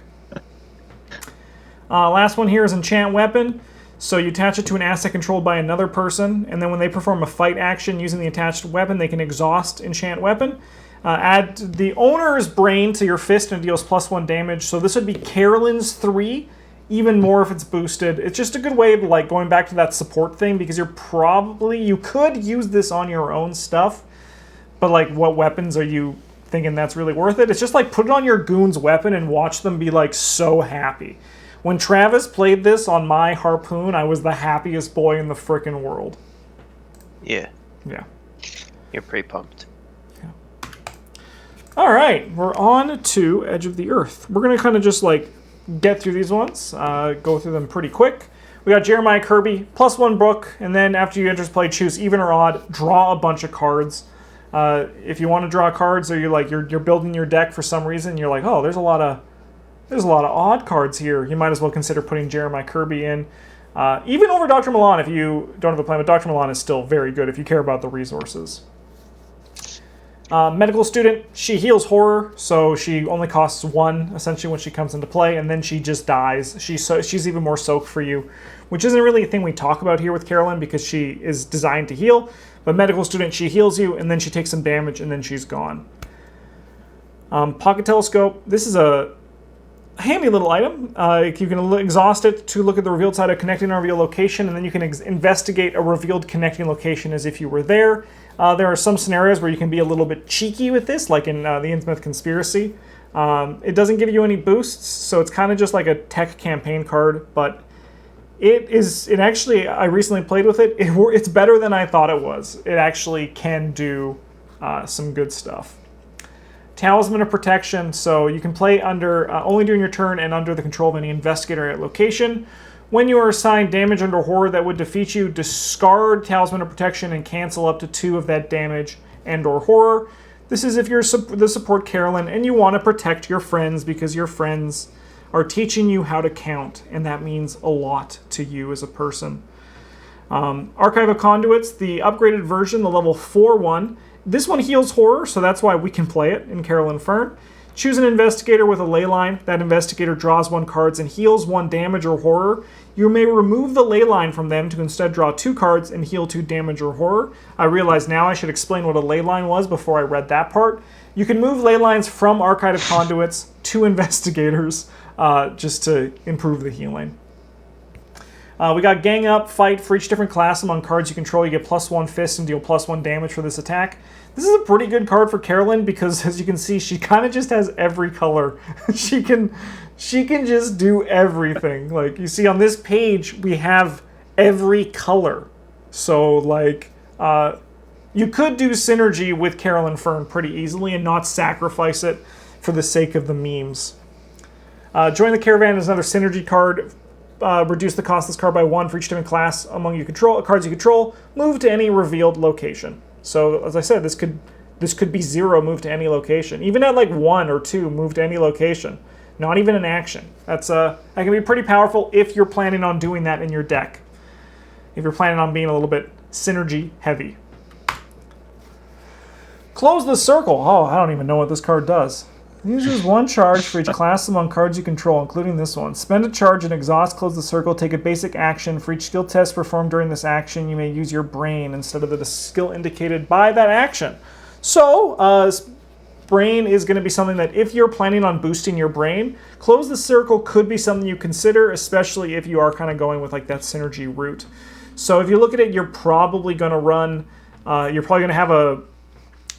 Last one here is Enchant Weapon. So you attach it to an asset controlled by another person, and then when they perform a fight action using the attached weapon, they can exhaust Enchant Weapon. Add the owner's brain to your fist and it deals +1 damage. So this would be Carolyn's 3, even more if it's boosted. It's just a good way of going back to that support thing, because you could use this on your own stuff, but what weapons are you thinking that's really worth it? It's just put it on your goon's weapon and watch them be so happy. When Travis played this on my Harpoon, I was the happiest boy in the frickin' world. Yeah. Yeah. You're pretty pumped. All right, we're on to Edge of the Earth. We're going to kind of just get through these ones, go through them pretty quick. We got Jeremiah Kirby, +1 book, and then after you enter play, choose even or odd, draw a bunch of cards. If you want to draw cards, or you're building your deck for some reason, you're like, oh, there's a lot of odd cards here. You might as well consider putting Jeremiah Kirby in. Even over Dr. Milan if you don't have a plan, but Dr. Milan is still very good if you care about the resources. Medical student, she heals horror, so she only costs 1 essentially when she comes into play, and then she just dies. She's even more soak for you, which isn't really a thing we talk about here with Carolyn because she is designed to heal. But medical student, she heals you, and then she takes some damage, and then she's gone. Pocket telescope, this is a handy little item. You can exhaust it to look at the revealed side of connecting or revealed location, and then you can investigate a revealed connecting location as if you were there. There are some scenarios where you can be a little bit cheeky with this, like in the Innsmouth Conspiracy. It doesn't give you any boosts, so it's kind of just like a tech campaign card, but it actually, I recently played with it. It's better than I thought it was. It actually can do some good stuff. Talisman of Protection, so you can play under only during your turn and under the control of any investigator at location. When you are assigned damage under horror that would defeat you, discard Talisman of Protection and cancel up to 2 of that damage and or horror. This is if you're the support Carolyn and you want to protect your friends because your friends are teaching you how to count, and that means a lot to you as a person. Archive of Conduits, the upgraded version, the level 4 one. This one heals horror, so that's why we can play it in Carolyn Fern. Choose an investigator with a ley line. That investigator draws 1 card and heals 1 damage or horror. You may remove the ley line from them to instead draw 2 cards and heal 2 damage or horror. I realize now I should explain what a ley line was before I read that part. You can move ley lines from Archive of Conduits to investigators just to improve the healing. We got Gang Up, Fight. For each different class among cards you control, you get +1 fist and deal +1 damage for this attack. This is a pretty good card for Carolyn because, as you can see, she kind of just has every color. She can just do everything. Like, you see on this page, we have every color. So, you could do synergy with Carolyn Fern pretty easily and not sacrifice it for the sake of the memes. Join the Caravan is another synergy card. Reduce the cost of this card by 1 for each different class among cards you control. Move to any revealed location. So, as I said, this could be 0, move to any location. Even at 1 or 2, move to any location. Not even an action. That can be pretty powerful if you're planning on doing that in your deck. If you're planning on being a little bit synergy heavy. Close the Circle. Oh, I don't even know what this card does. Uses 1 charge for each class among cards you control, including this one. Spend a charge and exhaust, close the circle, take a basic action. For each skill test performed during this action, you may use your brain instead of the skill indicated by that action. So, brain is going to be something that if you're planning on boosting your brain, Close the Circle could be something you consider, especially if you are kind of going with like that synergy route. So if you look at it, you're probably going to run, you're probably going to have a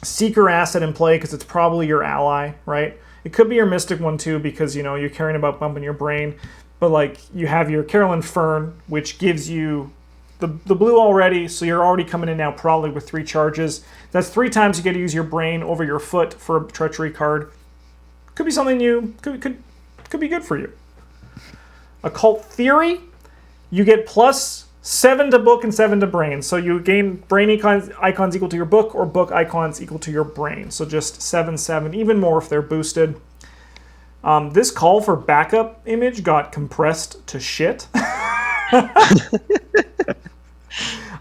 Seeker asset in play because it's probably your ally, right? It could be your Mystic one too because, you know, you're caring about bumping your brain. But like you have your Carolyn Fern, which gives you the blue already, so you're already coming in now probably with 3 charges. That's 3 times you get to use your brain over your foot for a treachery card. Could be something you could be good for you. Occult Theory, you get +7 to book and 7 to brain. So you gain brain icons equal to your book or book icons equal to your brain. So just 7/7, even more if they're boosted. This call for backup image got compressed to shit.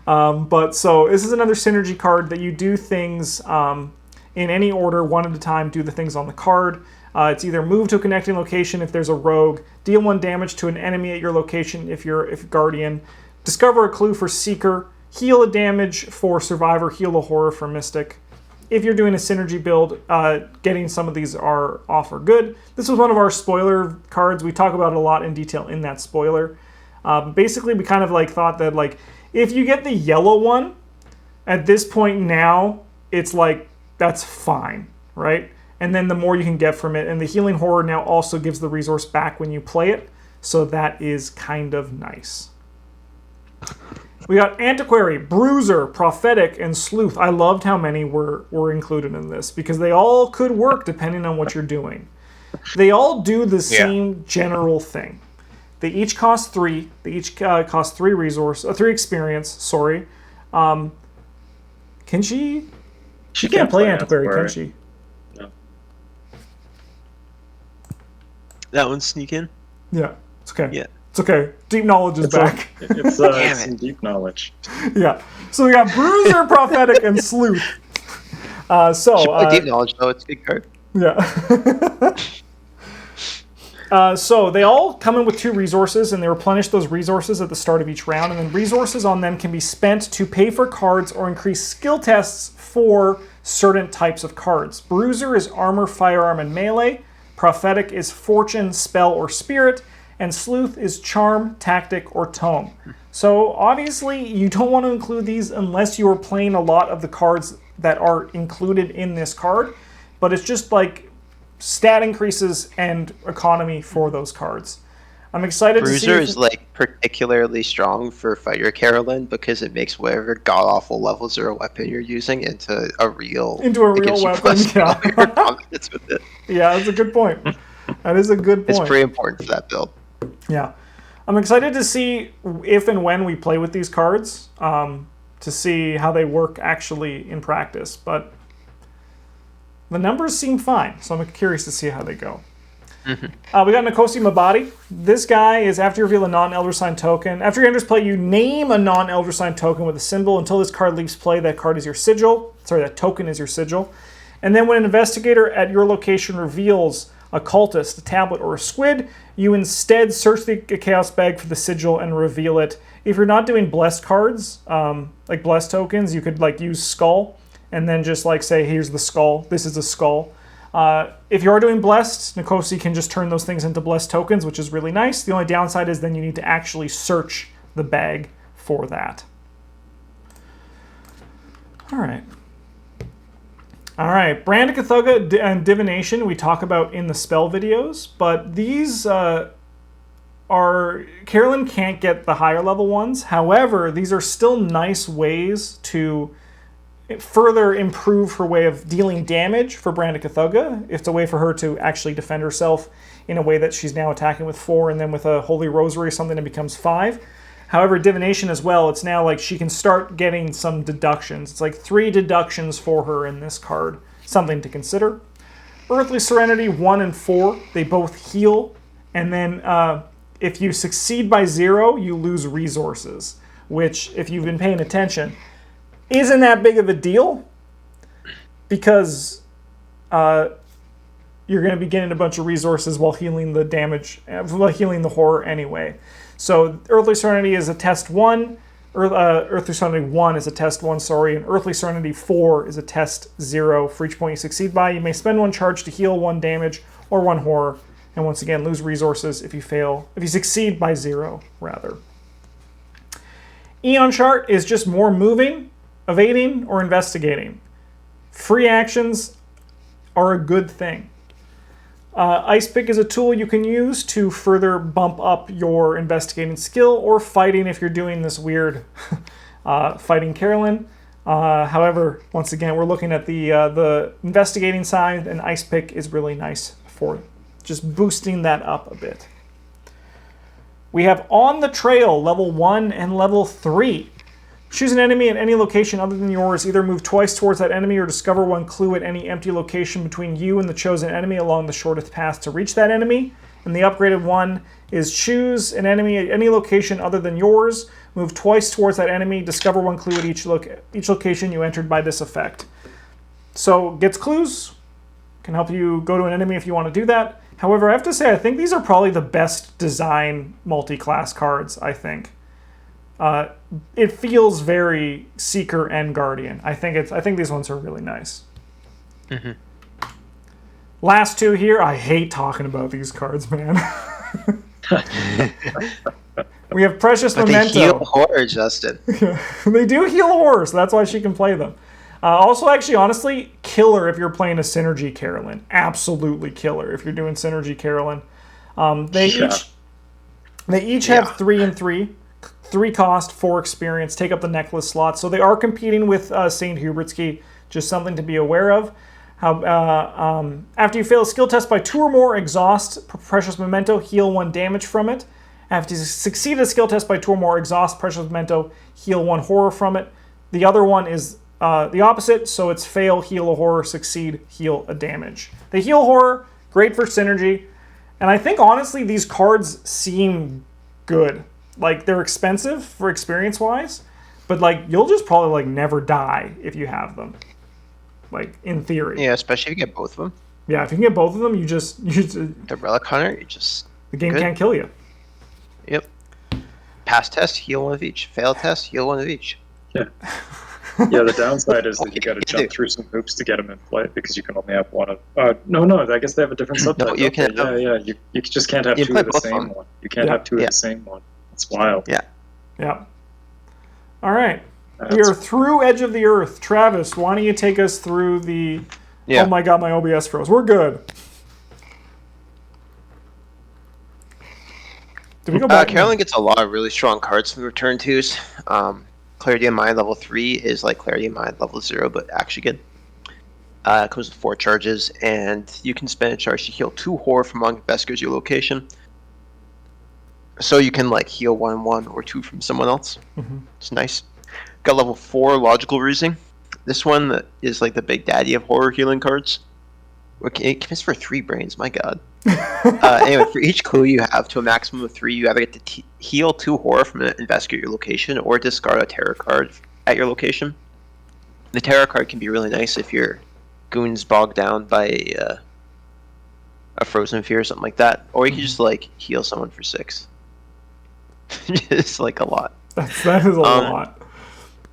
But so this is another synergy card that you do things in any order, one at a time, do the things on the card. It's either move to a connecting location if there's a rogue, deal 1 damage to an enemy at your location if you're Guardian, discover a clue for Seeker, heal a damage for Survivor, heal a horror for Mystic. If you're doing a synergy build, getting some of these are good. This was one of our spoiler cards. We talk about it a lot in detail in that spoiler. Basically, we kind of like thought that like if you get the yellow one, at this point now, it's like that's fine, right? And then the more you can get from it, and the Healing Horror now also gives the resource back when you play it, so that is kind of nice. We got Antiquary, Bruiser, Prophetic, and Sleuth. I loved how many were included in this because they all could work depending on what you're doing. They all do the same general thing. They each cost 3. They each cost 3 experience. Sorry. Can she? She can't play Antiquary, can she? No. Yeah. That one sneak in? Yeah. It's okay. Yeah. It's okay. Deep knowledge is back. It's some deep knowledge. Yeah. So we got Bruiser, Prophetic, and Sleuth. Deep knowledge, though. It's a good card. Yeah. So they all come in with 2 resources, and they replenish those resources at the start of each round, and then resources on them can be spent to pay for cards or increase skill tests for certain types of cards. Bruiser is armor, firearm, and melee. Prophetic is fortune, spell, or spirit. And Sleuth is charm, tactic, or tome. So obviously you don't want to include these unless you are playing a lot of the cards that are included in this card. But it's just like stat increases and economy for those cards. I'm excited to see... Bruiser is like particularly strong for Fighter Carolyn because it makes whatever god-awful level 0 weapon you're using into a real weapon. Yeah. With it. Yeah, that's a good point. That is a good point. It's pretty important for that build. Yeah. I'm excited to see if and when we play with these cards to see how they work actually in practice. But the numbers seem fine, so I'm curious to see how they go. Mm-hmm. We got Nkosi Mabadi. This guy is after you reveal a non-Elder Sign token. After you enters play, you name a non-Elder Sign token with a symbol. Until this card leaves play, that card is your sigil. Sorry, that token is your sigil. And then when an investigator at your location reveals a cultist, a tablet, or a squid, you instead search the chaos bag for the sigil and reveal it. If you're not doing blessed cards, like blessed tokens, you could like use skull and then just like say, here's the skull, this is a skull. If you are doing blessed, Nkosi can just turn those things into blessed tokens, which is really nice. The only downside is then you need to actually search the bag for that. All right, Brand of Cthulhu and Divination we talk about in the spell videos, but these Carolyn can't get the higher level ones. However, these are still nice ways to further improve her way of dealing damage for Brand of Cthulhu. It's a way for her to actually defend herself in a way that she's now attacking with 4, and then with a Holy Rosary or something it becomes 5. However, Divination as well, it's now like she can start getting some deductions. It's like 3 deductions for her in this card. Something to consider. Earthly Serenity 1 and 4, they both heal. And then if you succeed by 0, you lose resources. Which, if you've been paying attention, isn't that big of a deal. Because you're going to be getting a bunch of resources while healing the horror anyway. So Earthly Serenity is a test 1. Earthly Serenity 1 is a test 1, and Earthly Serenity 4 is a test 0. For each point you succeed by, you may spend 1 charge to heal 1 damage or 1 horror, and once again lose resources if you succeed by 0, rather. Eon Chart is just more moving, evading, or investigating. Free actions are a good thing. Ice Pick is a tool you can use to further bump up your investigating skill or fighting if you're doing this weird fighting Carolyn. However, once again, we're looking at the investigating side, and Ice Pick is really nice for just boosting that up a bit. We have On the Trail, level 1 and level 3. Choose an enemy at any location other than yours. Either move twice towards that enemy or discover 1 clue at any empty location between you and the chosen enemy along the shortest path to reach that enemy. And the upgraded one is choose an enemy at any location other than yours. Move twice towards that enemy. Discover 1 clue at each location you entered by this effect. So gets clues. Can help you go to an enemy if you want to do that. However, I have to say I think these are probably the best design multi-class cards, I think. It feels very Seeker and Guardian. I think these ones are really nice. Mm-hmm. Last 2 here. I hate talking about these cards, man. We have Precious Memento. They heal horror, Justin. They do heal horror, so that's why she can play them. Also, actually, honestly, killer if you're playing a Synergy Carolyn. Absolutely killer if you're doing Synergy Carolyn. They each have 3 and 3. 3 cost, 4 experience, take up the necklace slot. So they are competing with St. Hubert's Key, just something to be aware of. After you fail a skill test by 2 or more, exhaust Precious Memento, heal 1 damage from it. After you succeed a skill test by 2 or more, exhaust Precious Memento, heal 1 horror from it. The other one is the opposite, so it's fail, heal a horror, succeed, heal a damage. They heal horror, great for synergy, and I think honestly these cards seem good. Like, they're expensive for experience-wise, but, like, you'll just probably, like, never die if you have them. Like, in theory. Yeah, especially if you get both of them. Yeah, if you can get both of them, you just The Relic Hunter, the game can't kill you. Yep. Pass test, heal 1 of each. Fail test, heal 1 of each. Yeah. Yeah, the downside is that you got to jump through some hoops to get them in play because you can only have one of. No, I guess they have a different subtype. No, you can. You just can't have 2 of the same one. You can't have 2 of the same one. It's wild. Yeah. All right. We are through Edge of the Earth. Travis, why don't you take us through the... Yeah. Oh my god, my OBS froze. We're good. Did we go back? Carolyn gets a lot of really strong cards from return 2s. Clarity of Mind level 3 is like Clarity of Mind level 0, but actually good. It comes with 4 charges, and you can spend a charge to heal 2 horror from among investigators your location. So you can like heal 1 or 2 from someone else. Mm-hmm. It's nice. Got level 4 Logical Reasoning. This one is like the big daddy of horror healing cards. It commits for 3 brains, my god. Anyway, for each clue you have to a maximum of 3, you either get to heal 2 horror from an investigator your location or discard a terror card at your location. The terror card can be really nice if your goon's bogged down by a frozen fear or something like that. Or you can just like heal someone for 6. Just like a lot. That is a lot.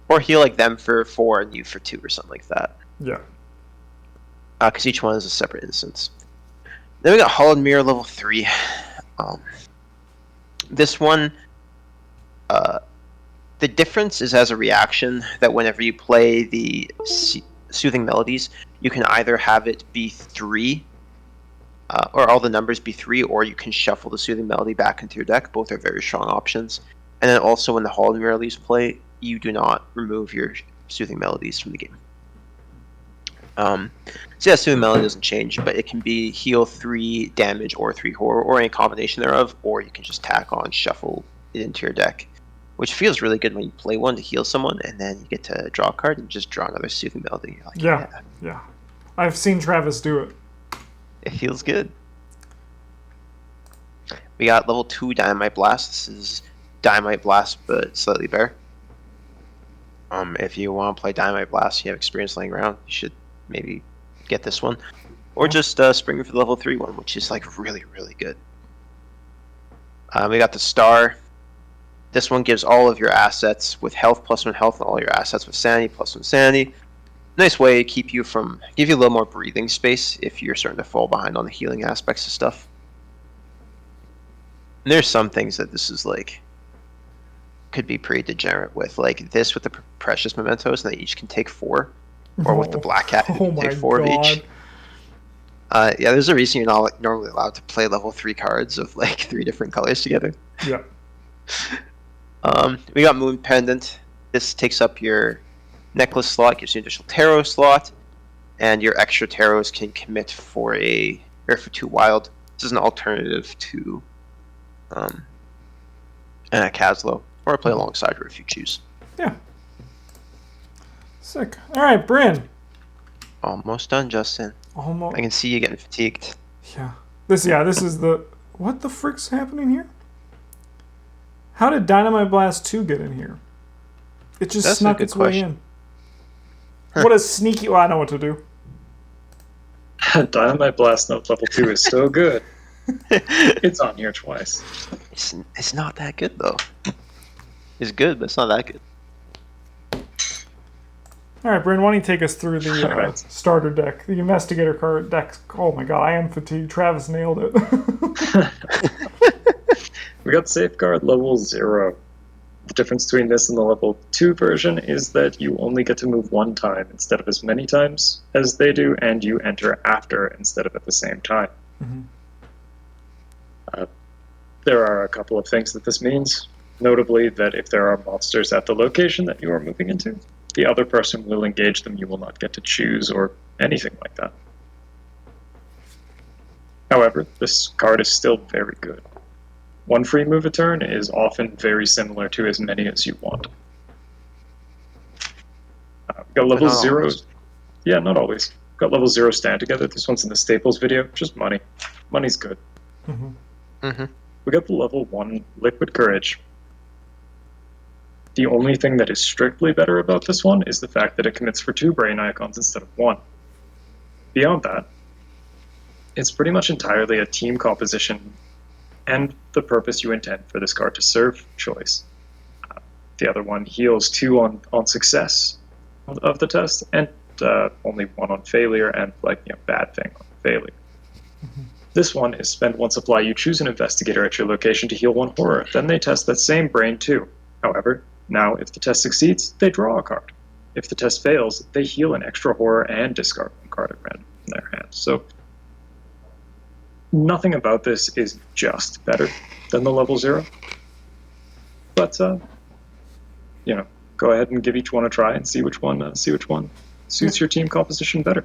Or heal like them for 4 and you for 2 or something like that. Yeah. Because each one is a separate instance. Then we got Hollowed Mirror level 3. This one, the difference is as a reaction that whenever you play the Soothing Melodies, you can either have it be 3, or all the numbers be 3, or you can shuffle the Soothing Melody back into your deck. Both are very strong options. And then also when the Hollowed Mirror leaves play, you do not remove your Soothing Melodies from the game. So yeah, Soothing Melody doesn't change, but it can be heal 3 damage or 3 horror, or any combination thereof, or you can just tack on, shuffle it into your deck, which feels really good when you play one to heal someone, and then you get to draw a card and just draw another Soothing Melody. You're like, yeah. I've seen Travis do it. It feels good. We got level 2 Dynamite Blast. This is Dynamite Blast, but slightly better. If you want to play Dynamite Blast, you have experience laying around, you should maybe get this one. Or just spring for the level 3 one, which is like really, really good. We got the Star. This one gives all of your assets with health +1 health, and all your assets with sanity +1 sanity. Nice way to give you a little more breathing space if you're starting to fall behind on the healing aspects of stuff. And there's some things that this is like could be pretty degenerate with, like this with the precious mementos, and they each can take 4, or with the black cat, who can take 4 of each. Yeah, there's a reason you're not normally allowed to play level 3 cards of like 3 different colors together. Yeah. We got Moon Pendant. This takes up your necklace slot, gives you an additional tarot slot, and your extra tarots can commit for 2 wild. This is an alternative to an Caslo, or play alongside her if you choose. Yeah. Sick. All right, Bryn. Almost done, Justin. Almost. I can see you getting fatigued. Yeah. This is the... What the frick's happening here? How did Dynamite Blast 2 get in here? It just snuck its way in. What a sneaky... Well, I know what to do. Dynamite Blast Note level 2 is so good. It's on here twice. It's not that good, though. It's good, but it's not that good. All right, Bryn, why don't you take us through the starter deck, the Investigator card decks. Oh my god, I am fatigued. Travis nailed it. We got Safeguard level 0. The difference between this and the level 2 version is that you only get to move 1 time instead of as many times as they do, and you enter after instead of at the same time. Mm-hmm. There are a couple of things that this means, notably that if there are monsters at the location that you are moving into, the other person will engage them. You will not get to choose or anything like that. However, this card is still very good. 1 free move a turn is often very similar to as many as you want. Got level 0. Always. Yeah, not always. Got level 0 stand together. This one's in the Staples video. Just money. Money's good. Mm-hmm. Mm-hmm. We got the level 1 Liquid Courage. The only thing that is strictly better about this one is the fact that it commits for 2 brain icons instead of 1. Beyond that, it's pretty much entirely a team composition and the purpose you intend for this card to serve choice. The other one heals 2 on success of the test, and only 1 on failure, and bad thing on failure. Mm-hmm. This one is spend 1 supply. You choose an investigator at your location to heal 1 horror. Then they test that same brain too. However, now if the test succeeds, they draw a card. If the test fails, they heal an extra horror and discard 1 card at random from their hand. So nothing about this is just better than the level 0. But go ahead and give each one a try and see which one suits your team composition better.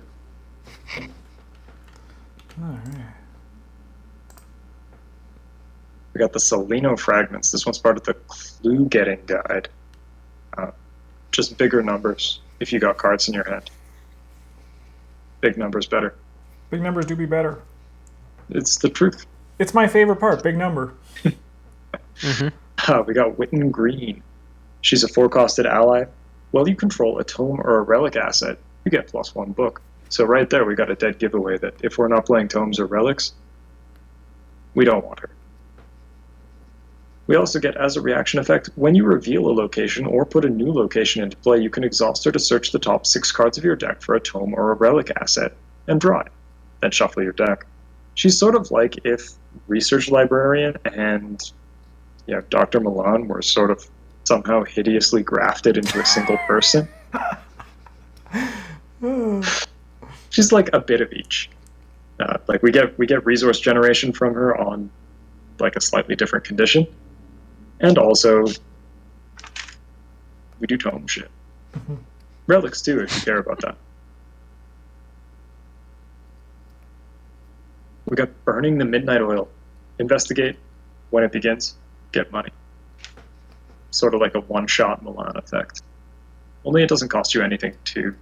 All right. We got the Salino Fragments. This one's part of the Clue Getting Guide. Just bigger numbers if you got cards in your hand. Big numbers better. Big numbers do be better. It's the truth. It's my favorite part, big number. We got Witten Green. She's a 4-costed ally. While you control a tome or a relic asset, you get +1 book. So right there, we got a dead giveaway that if we're not playing tomes or relics, we don't want her. We also get, as a reaction effect, when you reveal a location or put a new location into play, you can exhaust her to search the top 6 cards of your deck for a tome or a relic asset and draw it. Then shuffle your deck. She's sort of like if Research Librarian and Dr. Milan were sort of somehow hideously grafted into a single person. She's like a bit of each. We get resource generation from her on like a slightly different condition. And also, we do tome shit. Mm-hmm. Relics too, if you care about that. We got Burning the Midnight Oil. Investigate. When it begins, get money. Sort of like a one-shot Milan effect. Only it doesn't cost you anything to...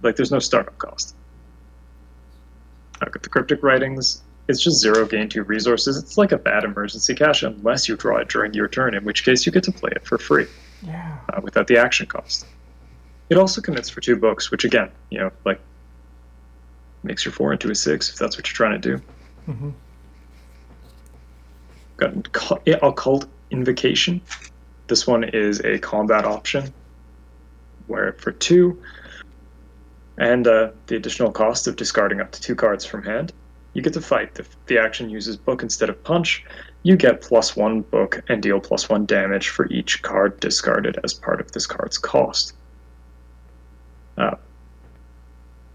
there's no startup cost. Got the Cryptic Writings. It's just 0 gain 2 resources. It's like a bad emergency cash unless you draw it during your turn, in which case you get to play it for free. Yeah. Without the action cost. It also commits for 2 books, which again, makes your 4 into a 6 if that's what you're trying to do. Mm-hmm. Got Occult Invocation. This one is a combat option, where for 2, and the additional cost of discarding up to 2 cards from hand, you get to fight. If the action uses book instead of punch, you get +1 book and deal +1 damage for each card discarded as part of this card's cost.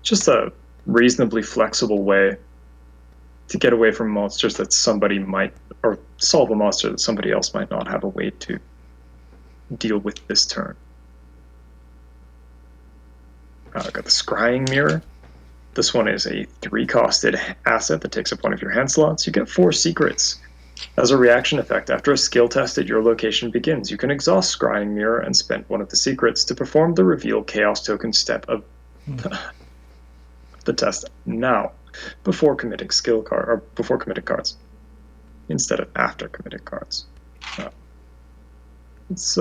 Just a reasonably flexible way to get away from monsters that somebody might, or solve a monster that somebody else might not have a way to deal with this turn. I've got the Scrying Mirror. This one is a 3-costed asset that takes up one of your hand slots. You get 4 secrets. As a reaction effect, after a skill test at your location begins, you can exhaust Scrying Mirror and spend one of the secrets to perform the reveal chaos token step of the test now, before committing before committing cards, instead of after committing cards. It's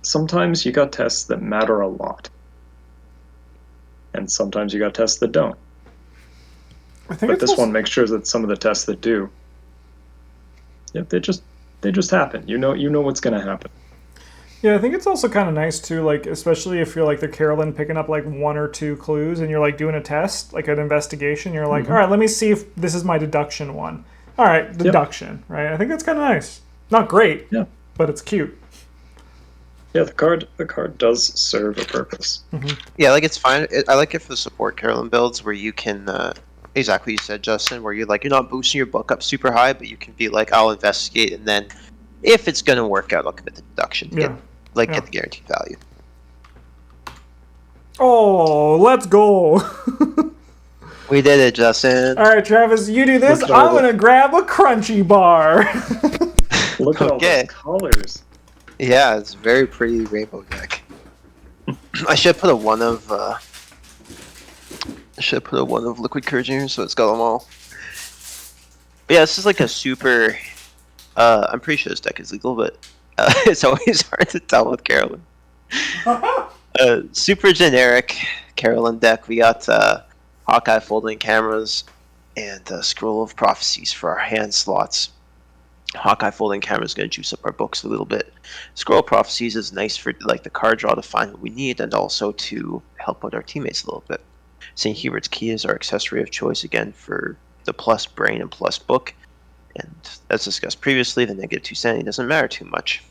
sometimes you got tests that matter a lot, and sometimes you got tests that don't. But this one makes sure that some of the tests that do, they just happen. You know what's going to happen. Yeah, I think it's also kind of nice too, like, especially if you're like the Carolyn picking up like 1 or 2 clues and you're like doing a test, like an investigation, you're like, all right, let me see if this is my deduction one. All right, deduction, right? I think that's kind of nice. Not great, but it's cute. Yeah, the card does serve a purpose. Yeah, like it's fine. I like it for the support Carolyn builds where you can, exactly what you said, Justin, where you're not boosting your book up super high, but you can be like, I'll investigate, and then if it's going to work out, I'll commit the deduction. Get the guaranteed value. Oh, let's go. We did it, Justin. All right, Travis, you do this. I'm going to grab a crunchy bar. Look at all those colors. Yeah, it's a very pretty rainbow deck. I should put a one of Liquid Courage here, so it's got them all. But yeah, this is like a super. I'm pretty sure this deck is legal, but it's always hard to tell with Carolyn. Super generic Carolyn deck. We got Hawkeye folding cameras and Scroll of Prophecies for our hand slots. Hawkeye folding camera is going to juice up our books a little bit. Scroll of Prophecies is nice for like the card draw to find what we need and also to help out our teammates a little bit. St. Hubert's Key is our accessory of choice again for the plus brain and plus book. And as discussed previously, the -2 sanity doesn't matter too much.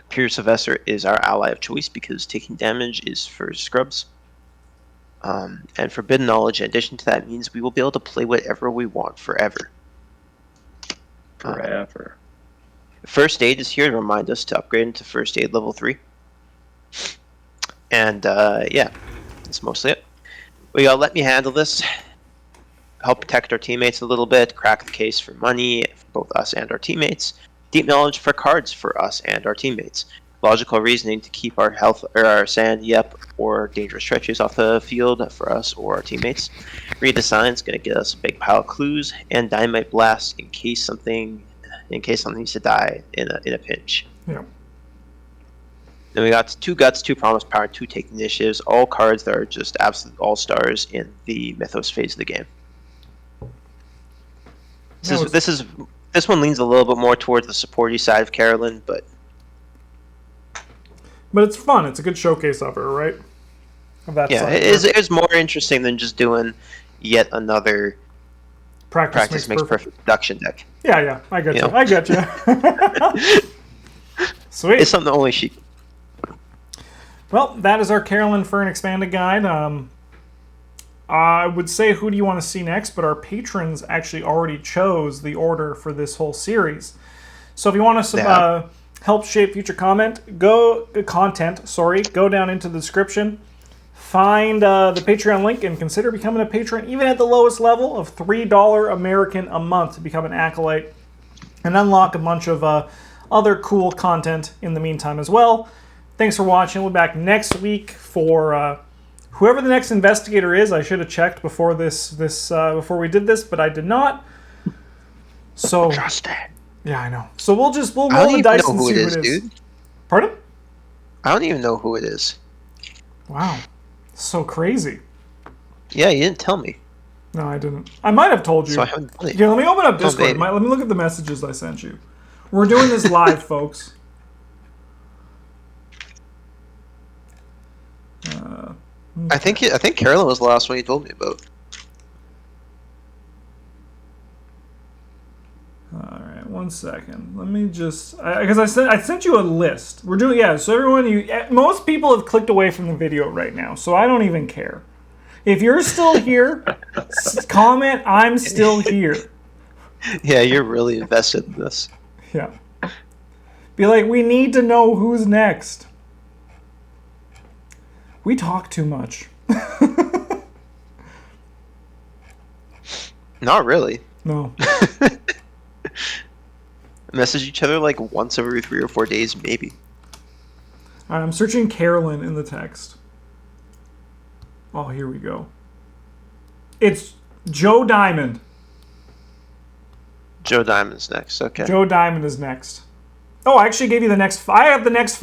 Pure Sylvester is our ally of choice because taking damage is for scrubs. And Forbidden Knowledge, in addition to that, means we will be able to play whatever we want forever. First Aid is here to remind us to upgrade into First Aid level 3. And yeah, that's mostly it. We got Let Me Handle This. Help protect our teammates a little bit, crack the case for money for both us and our teammates, deep knowledge for cards for us and our teammates, logical reasoning to keep our health or our sanity up or dangerous stretches off the field for us or our teammates. Redesign is going to get us a big pile of clues, and Dynamite Blast in case something needs to die in a pinch. Yeah. Then we got 2 Guts, 2 Promise Power, 2 Take Initiatives, all cards that are just absolute all-stars in the Mythos phase of the game. This one leans a little bit more towards the supporty side of Carolyn, but it's fun. It's a good showcase of her, right? Of that side. It is more interesting than just doing yet another practice makes perfect production deck. Yeah, I get you. I get you. Sweet. It's something only she. Well, that is our Carolyn Fern expanded guide. I would say who do you want to see next, but our patrons actually already chose the order for this whole series. So if you want to help shape future content, go down into the description, find the Patreon link, and consider becoming a patron, even at the lowest level of $3 American a month to become an acolyte and unlock a bunch of other cool content in the meantime as well. Thanks for watching. We'll be back next week for whoever the next investigator is. I should have checked before before we did this, but I did not. So trust it. Yeah, I know. So we'll roll the dice and see who it is. Dude. Pardon? I don't even know who it is. Wow, so crazy. Yeah, you didn't tell me. No, I didn't. I might have told you. So I haven't done it. Here, let me open up Discord. maybe. Let me look at the messages I sent you. We're doing this live, folks. I think Carolyn was the last one you told me about. All right, 1 second. Let me just because I sent you a list. We're doing so everyone most people have clicked away from the video right now, so I don't even care. If you're still here, comment I'm still here. Yeah, you're really invested in this. Yeah. Be like, we need to know who's next. We talk too much. Not really. No. Message each other like once every 3 or 4 days, maybe. All right, I'm searching Carolyn in the text. Oh, here we go. It's Joe Diamond. Joe Diamond's next. Okay. Joe Diamond is next. Oh, I actually gave you the next. I have the next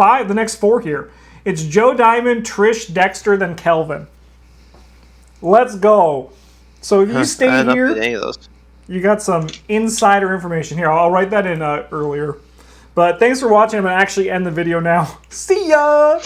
four here. It's Joe Diamond, Trish, Dexter, then Kelvin. Let's go. So if you stay I didn't here, update any of those. you got some insider information here. I'll write that in earlier. But thanks for watching. I'm going to actually end the video now. See ya!